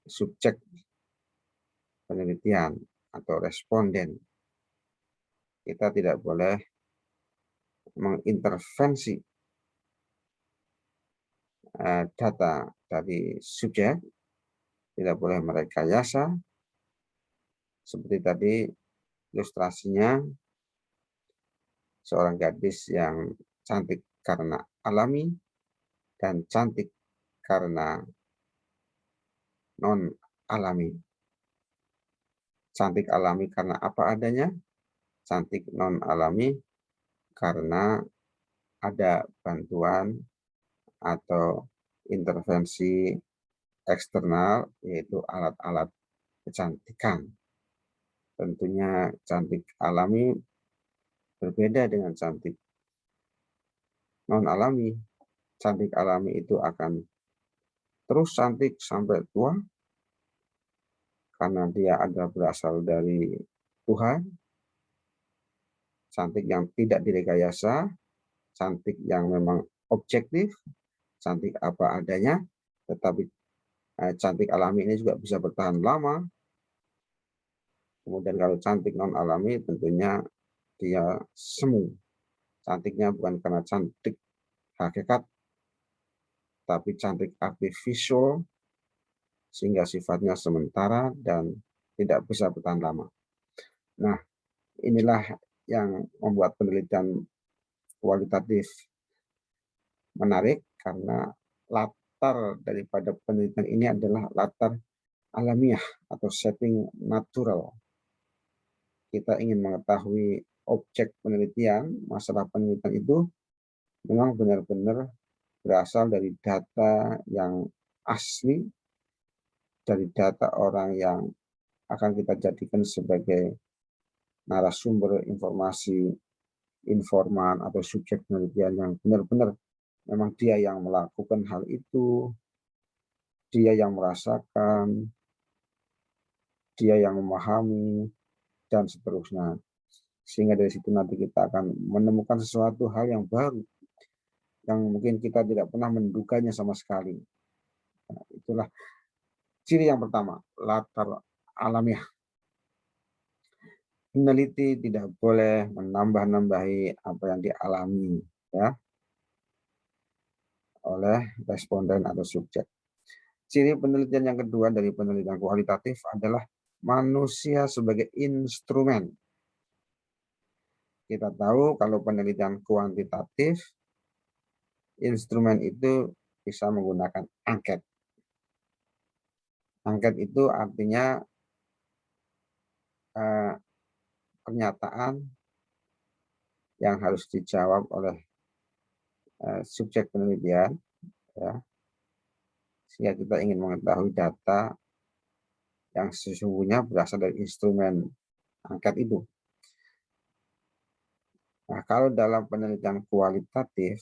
subjek penelitian atau responden. Kita tidak boleh mengintervensi data dari subjek, tidak boleh merekayasa. Seperti tadi ilustrasinya, seorang gadis yang cantik karena alami dan cantik karena non-alami. Cantik alami karena apa adanya, cantik non-alami karena ada bantuan atau intervensi eksternal, yaitu alat-alat kecantikan. Tentunya cantik alami berbeda dengan cantik non-alami. Cantik alami itu akan terus cantik sampai tua karena dia adalah berasal dari Tuhan. Cantik yang tidak direkayasa, cantik yang memang objektif, cantik apa adanya, tetapi cantik alami ini juga bisa bertahan lama. Kemudian kalau cantik non-alami tentunya dia semu. Cantiknya bukan karena cantik hakikat, tapi cantik artificial, sehingga sifatnya sementara dan tidak bisa bertahan lama. Nah, inilah yang membuat penelitian kualitatif menarik karena latar daripada penelitian ini adalah latar alamiah atau setting natural. Kita ingin mengetahui objek penelitian, masalah penelitian itu memang benar-benar berasal dari data yang asli, dari data orang yang akan kita jadikan sebagai narasumber informasi, informan atau subjek penelitian yang benar-benar memang dia yang melakukan hal itu, dia yang merasakan, dia yang memahami, dan seterusnya. Sehingga dari situ nanti kita akan menemukan sesuatu hal yang baru, yang mungkin kita tidak pernah menduganya sama sekali. Nah, itulah ciri yang pertama, latar alamiah. Peneliti tidak boleh menambah-nambahi apa yang dialami ya oleh responden atau subjek. Ciri penelitian yang kedua dari penelitian kualitatif adalah manusia sebagai instrumen. Kita tahu kalau penelitian kuantitatif, instrumen itu bisa menggunakan angket. Angket itu artinya pernyataan yang harus dijawab oleh subjek penelitian, ya, sehingga kita ingin mengetahui data yang sesungguhnya berasal dari instrumen angket itu. Nah, kalau dalam penelitian kualitatif,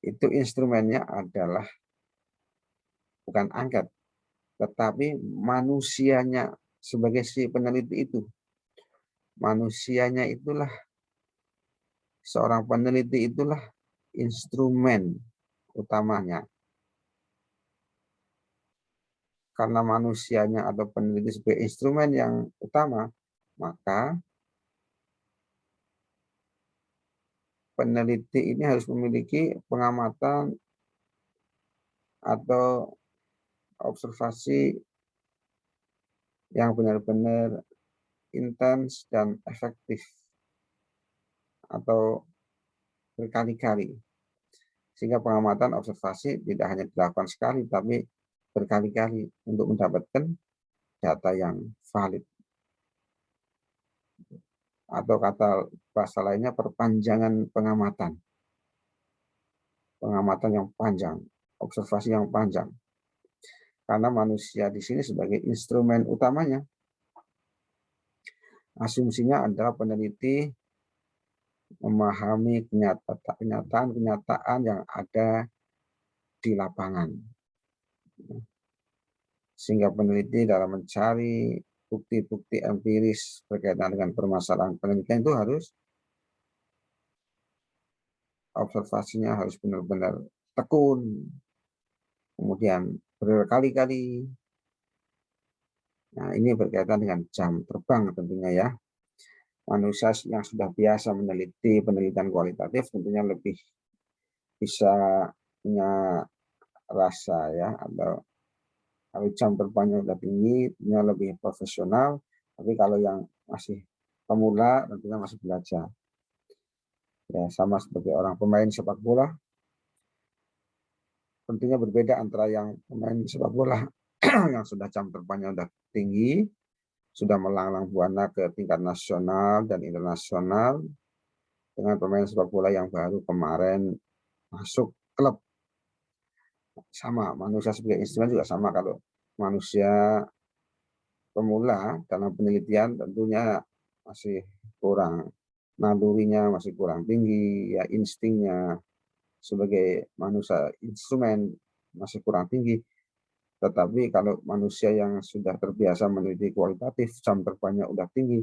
itu instrumennya adalah bukan angket, tetapi manusianya sebagai si peneliti itu. Manusianya itulah, seorang peneliti itulah instrumen utamanya. Karena manusianya atau peneliti sebagai instrumen yang utama, maka peneliti ini harus memiliki pengamatan atau observasi yang benar-benar intens dan efektif atau berkali-kali. Sehingga pengamatan observasi tidak hanya dilakukan sekali, tapi berkali-kali untuk mendapatkan data yang valid. Atau kata bahasa lainnya perpanjangan pengamatan. Pengamatan yang panjang, observasi yang panjang. Karena manusia di sini sebagai instrumen utamanya. Asumsinya adalah peneliti memahami kenyataan-kenyataan yang ada di lapangan. Sehingga peneliti dalam mencari bukti-bukti empiris berkaitan dengan permasalahan penelitian itu harus observasinya harus benar-benar tekun, kemudian berkali-kali. Nah, ini berkaitan dengan jam terbang tentunya ya. Manusia yang sudah biasa meneliti penelitian kualitatif tentunya lebih bisa punya rasa ya, atau kalau jam terbangnya udah tinggi, tentunya lebih profesional. Tapi kalau yang masih pemula tentunya masih belajar. Ya, sama seperti orang pemain sepak bola, tentunya berbeda antara yang pemain sepak bola yang sudah jam terbangnya udah tinggi, sudah melanglang buana ke tingkat nasional dan internasional, dengan pemain sepak bola yang baru kemarin masuk klub. Sama, manusia sebagai instrumen juga sama. Kalau manusia pemula dalam penelitian tentunya masih kurang, nalurinya masih kurang tinggi, ya instingnya sebagai manusia instrumen masih kurang tinggi. Tetapi kalau manusia yang sudah terbiasa meneliti kualitatif, jam terbangnya udah tinggi,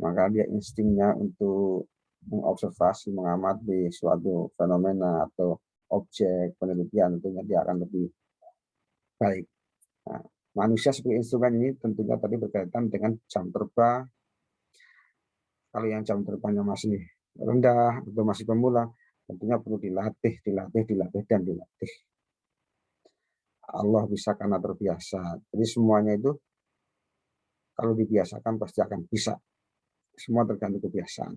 maka dia instingnya untuk mengobservasi, mengamati suatu fenomena atau objek penelitian tentunya dia akan lebih baik. Nah, manusia sebagai instrumen ini tentunya tadi berkaitan dengan jam terbang. Kalau yang jam terbangnya masih rendah atau masih pemula, tentunya perlu dilatih, dan dilatih. Allah bisa karena terbiasa. Jadi semuanya itu kalau dibiasakan pasti akan bisa. Semua tergantung kebiasaan.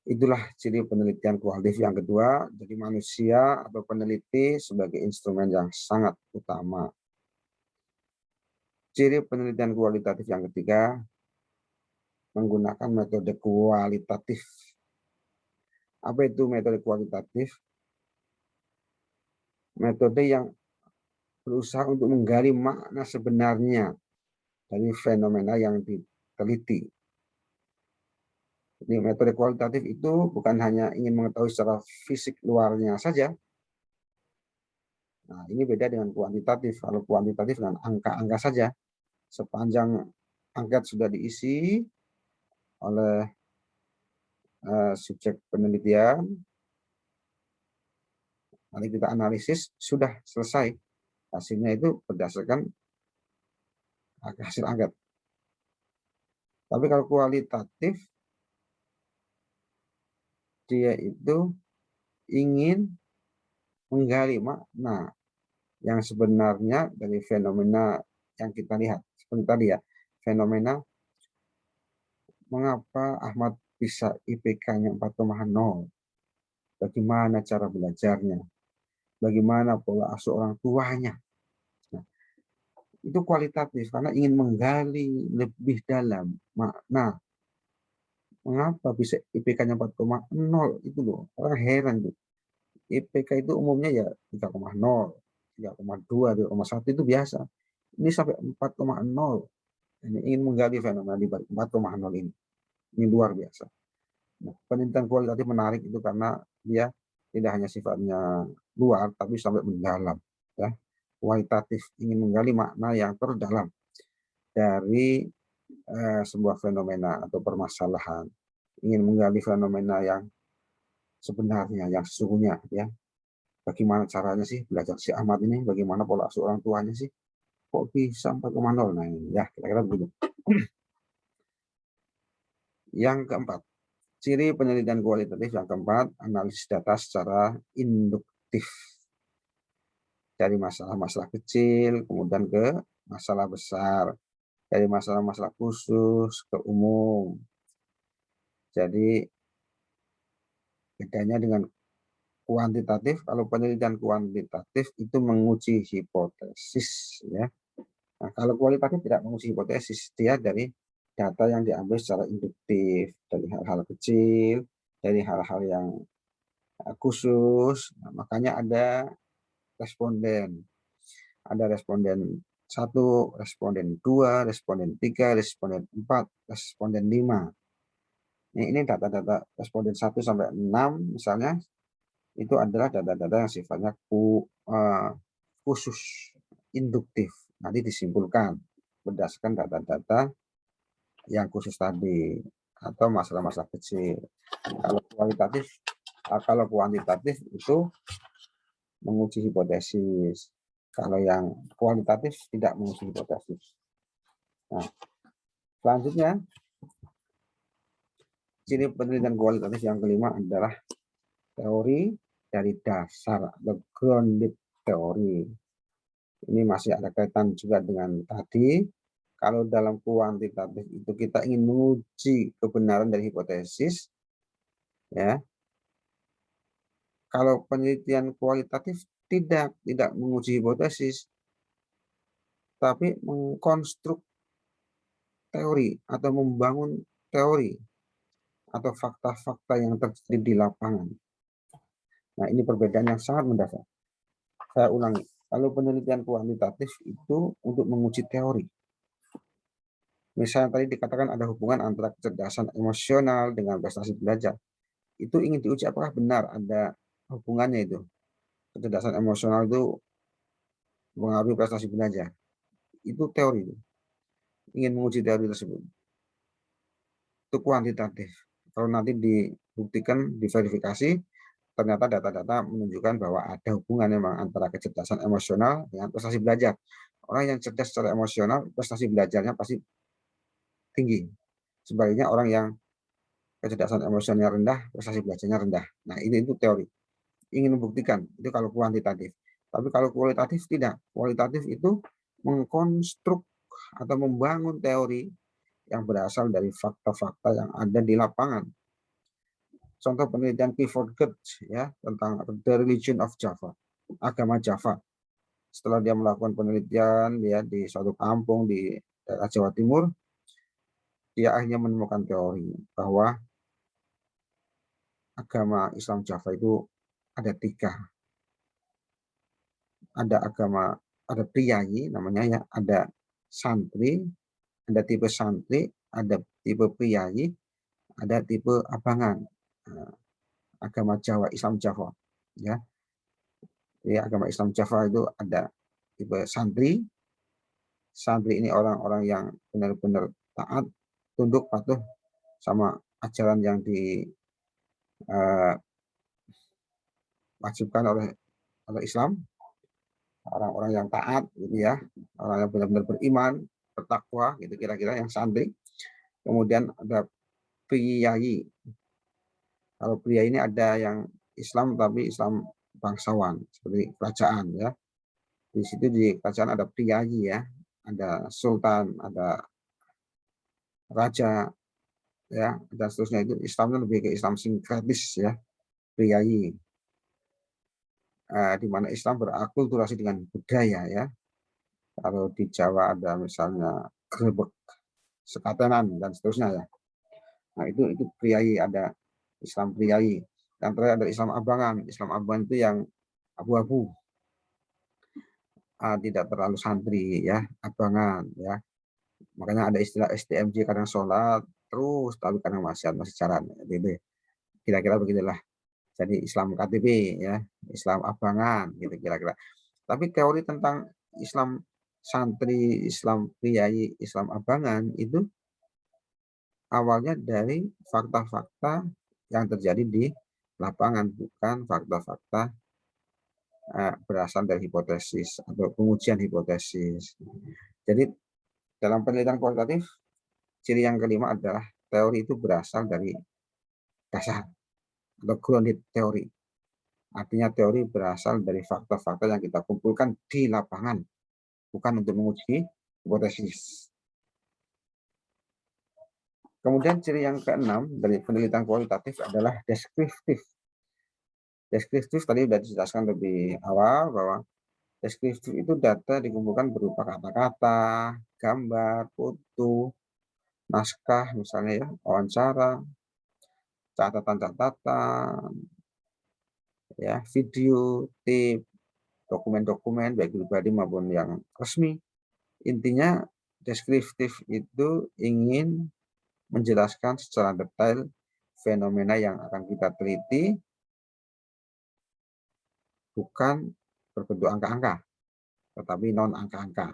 Itulah ciri penelitian kualitatif yang kedua. Jadi manusia atau peneliti sebagai instrumen yang sangat utama. Ciri penelitian kualitatif yang ketiga, menggunakan metode kualitatif. Apa itu metode kualitatif? Metode yang berusaha untuk menggali makna sebenarnya dari fenomena yang diteliti. Jadi metode kualitatif itu bukan hanya ingin mengetahui secara fisik luarnya saja. Nah, ini beda dengan kuantitatif. Kalau kuantitatif dengan angka-angka saja, sepanjang angket sudah diisi oleh subjek penelitian, nanti kita analisis, sudah selesai. Hasilnya itu berdasarkan hasil angket. Tapi kalau kualitatif, dia itu ingin menggali makna yang sebenarnya dari fenomena yang kita lihat. Seperti tadi ya, fenomena mengapa Ahmad bisa IPK-nya 4,0, bagaimana cara belajarnya, bagaimana pola asuh orang tuanya. Nah, itu kualitatif karena ingin menggali lebih dalam makna mengapa bisa IPK-nya 4,0 itu loh. Orang heran tuh. IPK itu umumnya ya 3,0, 3,2, 3,1 itu biasa. Ini sampai 4,0. Ini ingin menggali fenomena di balik 4,0 ini. Ini luar biasa. Nah, penelitian kualitatif menarik itu karena dia tidak hanya sifatnya luar, tapi sampai mendalam. Ya. Kualitatif, ingin menggali makna yang terdalam dari sebuah fenomena atau permasalahan. Ingin menggali fenomena yang sebenarnya, yang sesungguhnya. Ya. Bagaimana caranya sih belajar si Ahmad ini, bagaimana pola asuh orang tuanya sih, kok bisa 4,0. Nah, ya kira-kira begitu. Yang keempat, ciri penelitian kualitatif yang keempat, analisis data secara induktif. Dari masalah-masalah kecil, kemudian ke masalah besar. Dari masalah-masalah khusus ke umum. Jadi, bedanya dengan kuantitatif, kalau penelitian kuantitatif itu menguji hipotesis. Ya. Nah, kalau kualitatif tidak menguji hipotesis, dia dari data yang diambil secara induktif, dari hal-hal kecil, dari hal-hal yang khusus. Nah, makanya ada responden. Ada responden 1, responden 2, responden 3, responden 4, responden 5. Ini data-data responden 1 sampai 6 misalnya, itu adalah data-data yang sifatnya khusus, induktif. Nanti disimpulkan berdasarkan data-data yang khusus tadi atau masalah-masalah kecil. Kalau kuantitatif itu menguji hipotesis. Kalau yang kualitatif tidak menguji hipotesis. Nah, selanjutnya, ciri penelitian kualitatif yang kelima adalah teori dari dasar atau grounded teori. Ini masih ada kaitan juga dengan tadi. Kalau dalam kuantitatif itu kita ingin menguji kebenaran dari hipotesis, ya. Kalau penelitian kualitatif tidak menguji hipotesis, tapi mengkonstruk teori atau membangun teori atau fakta-fakta yang terjadi di lapangan. Nah, ini perbedaan yang sangat mendasar. Saya ulangi, kalau penelitian kuantitatif itu untuk menguji teori. Misalnya tadi dikatakan ada hubungan antara kecerdasan emosional dengan prestasi belajar. Itu ingin diuji apakah benar ada hubungannya itu. Kecerdasan emosional itu mengaruhi prestasi belajar. Itu teori. Ingin menguji teori tersebut. Itu kuantitatif. Kalau nanti dibuktikan, diverifikasi, ternyata data-data menunjukkan bahwa ada hubungan memang antara kecerdasan emosional dengan prestasi belajar. Orang yang cerdas secara emosional, prestasi belajarnya pasti tinggi. Sebaliknya orang yang kecerdasan emosionalnya rendah, prestasi belajarnya rendah. Nah, ini itu teori. Ingin membuktikan, itu kalau kuantitatif. Tapi kalau kualitatif tidak. Kualitatif itu mengkonstruk atau membangun teori yang berasal dari fakta-fakta yang ada di lapangan. Contoh penelitian Clifford Geertz ya tentang The Religion of Java, agama Java. Setelah dia melakukan penelitian dia di suatu kampung di daerah Jawa Timur, dia akhirnya menemukan teori bahwa agama Islam Java itu ada 3. Ada priayi namanya ya, ada santri, ada tipe santri, ada tipe priayi, ada tipe abangan. Agama Jawa, Islam Java. Ya, jadi agama Islam Java itu ada tipe santri. Santri ini orang-orang yang benar-benar taat, tunduk, patuh sama ajaran yang diwajibkan oleh Islam, orang-orang yang taat gitu ya, orang yang benar-benar beriman, bertakwa gitu kira-kira yang santri. Kemudian ada priyayi. Kalau priyayi ini ada yang Islam tapi Islam bangsawan seperti kerajaan ya. Di situ di kerajaan ada priyayi ya, ada sultan, ada raja ya, dan seterusnya. Itu Islamnya lebih ke Islam sinkretis ya, priyayi. Di mana Islam berakulturasi dengan budaya ya. Kalau di Jawa ada misalnya grebek, sekatenan dan seterusnya ya. Nah, itu priyayi, ada Islam priyayi. Yang terakhir ada Islam abangan. Islam abangan itu yang abu-abu. Tidak terlalu santri ya, abangan ya. Makanya ada istilah STMJ, kadang sholat terus tapi kadang masih jalan gitu. Kira-kira begitulah. Jadi Islam KTP ya, Islam abangan gitu kira-kira. Tapi teori tentang Islam santri, Islam priyayi, Islam abangan itu awalnya dari fakta-fakta yang terjadi di lapangan, bukan fakta-fakta berasal dari hipotesis atau pengujian hipotesis. Jadi dalam penelitian kualitatif, ciri yang kelima adalah teori itu berasal dari dasar atau grounded teori. Artinya teori berasal dari fakta-fakta yang kita kumpulkan di lapangan, bukan untuk menguji hipotesis. Kemudian ciri yang keenam dari penelitian kualitatif adalah deskriptif. Deskriptif tadi sudah dijelaskan lebih awal bahwa deskriptif itu data dikumpulkan berupa kata-kata, gambar, foto, naskah misalnya ya, wawancara, catatan-catatan, ya, video, tip, dokumen-dokumen baik pribadi maupun yang resmi. Intinya deskriptif itu ingin menjelaskan secara detail fenomena yang akan kita teliti, bukan berbentuk angka-angka, tetapi non angka-angka.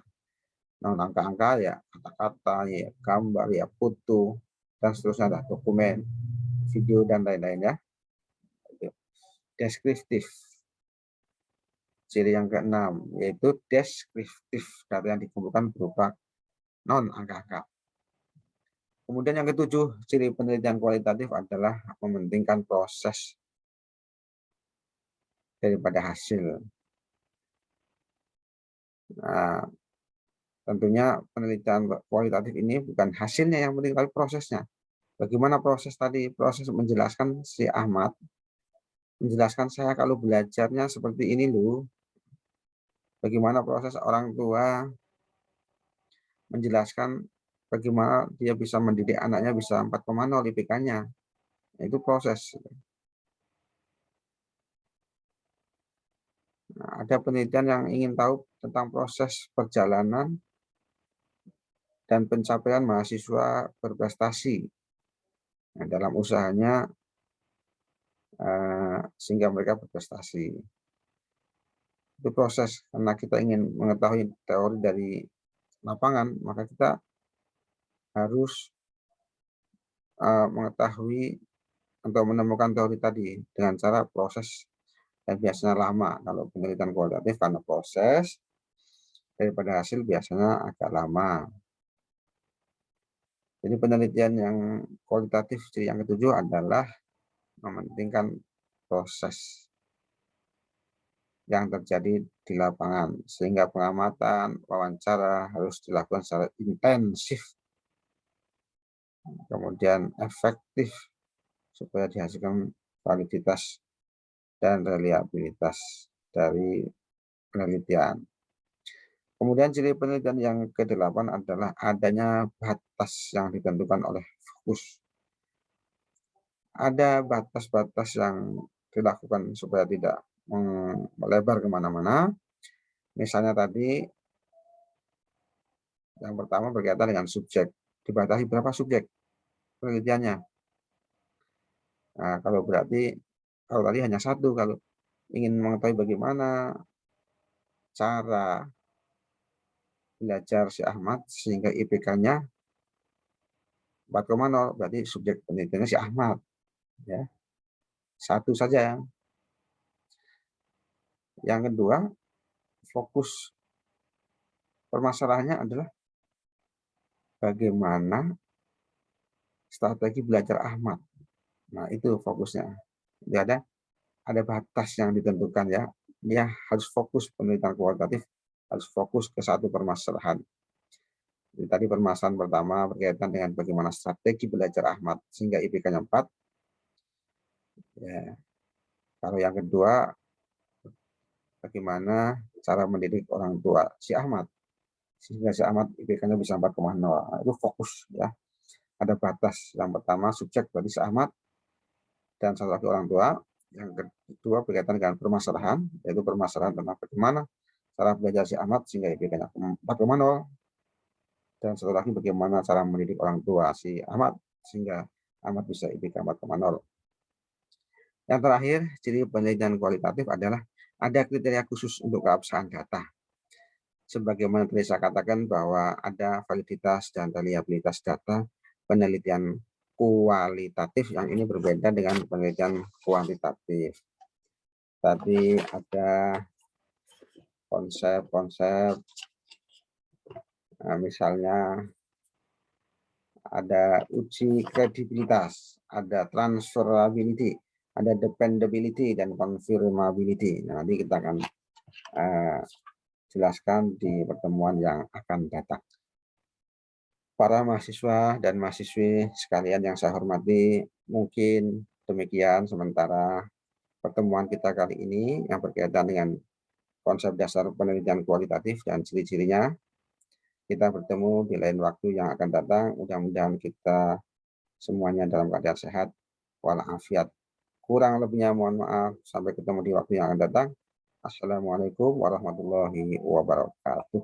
Non angka-angka ya kata-kata, ya gambar, ya foto, dan seterusnya, ada dokumen, video, dan lain-lain ya. Deskriptif. Ciri yang keenam yaitu deskriptif, data yang dikumpulkan berupa non angka-angka. Kemudian yang ketujuh, ciri penelitian kualitatif adalah mementingkan proses daripada hasil. Nah, tentunya penelitian kualitatif ini bukan hasilnya yang penting, tapi prosesnya. Bagaimana proses tadi? Proses menjelaskan si Ahmad, menjelaskan saya kalau belajarnya seperti ini loh. Bagaimana proses orang tua menjelaskan bagaimana dia bisa mendidik anaknya bisa 4,0 IPK-nya. Itu proses. Nah, ada penelitian yang ingin tahu tentang proses perjalanan dan pencapaian mahasiswa berprestasi dalam usahanya sehingga mereka berprestasi. Itu proses, karena kita ingin mengetahui teori dari lapangan, maka kita harus mengetahui atau menemukan teori tadi dengan cara proses yang biasanya lama. Kalau penelitian kualitatif karena proses daripada hasil biasanya agak lama. Jadi penelitian yang kualitatif yang ketujuh adalah mementingkan proses yang terjadi di lapangan, sehingga pengamatan, wawancara harus dilakukan secara intensif, kemudian efektif supaya dihasilkan validitas dan reliabilitas dari penelitian. Kemudian ciri penelitian yang ke-8 adalah adanya batas yang ditentukan oleh fokus. ada batas-batas yang dilakukan supaya tidak melebar kemana-mana. Misalnya tadi yang pertama berkaitan dengan subjek, dibatasi berapa subjek penelitiannya. Nah, kalau tadi hanya satu, kalau ingin mengetahui bagaimana cara belajar si Ahmad sehingga IPK-nya 4,0, berarti subjek penelitiannya si Ahmad, ya. Satu saja. Yang kedua, fokus permasalahannya adalah bagaimana strategi belajar Ahmad. Nah, itu fokusnya. Jadi ada batas yang ditentukan, ya. Dia harus fokus penelitian kualitatif, harus fokus ke satu permasalahan. Jadi tadi permasalahan pertama berkaitan dengan bagaimana strategi belajar Ahmad sehingga IPK-nya 4. Ya. Kalau yang kedua, bagaimana cara mendidik orang tua si Ahmad sehingga si Ahmad IPK-nya bisa 4,0. Nah, itu fokus, ya. Ada batas. Yang pertama subjek berarti si Ahmad dan satu lagi orang tua. Yang kedua berkaitan dengan permasalahan, yaitu permasalahan tentang bagaimana cara belajar si Ahmad sehingga IPK-nya 4,0. Dan satu lagi bagaimana cara mendidik orang tua si Ahmad sehingga Ahmad bisa IPK 4,0. Yang terakhir, ciri penelitian kualitatif adalah ada kriteria khusus untuk keabsahan data. Sebagaimana tadi saya katakan bahwa ada validitas dan reliabilitas data penelitian kualitatif yang ini berbeda dengan penelitian kuantitatif. Tadi ada konsep-konsep, misalnya ada uji kredibilitas, ada transferability, ada dependability, dan confirmability. Nah, nanti kita akan jelaskan di pertemuan yang akan datang. Para mahasiswa dan mahasiswi sekalian yang saya hormati, mungkin demikian sementara pertemuan kita kali ini yang berkaitan dengan konsep dasar penelitian kualitatif dan ciri-cirinya. Kita bertemu di lain waktu yang akan datang. Mudah-mudahan kita semuanya dalam keadaan sehat walafiat. Kurang lebihnya mohon maaf. Sampai ketemu di waktu yang akan datang. Assalamualaikum warahmatullahi wabarakatuh.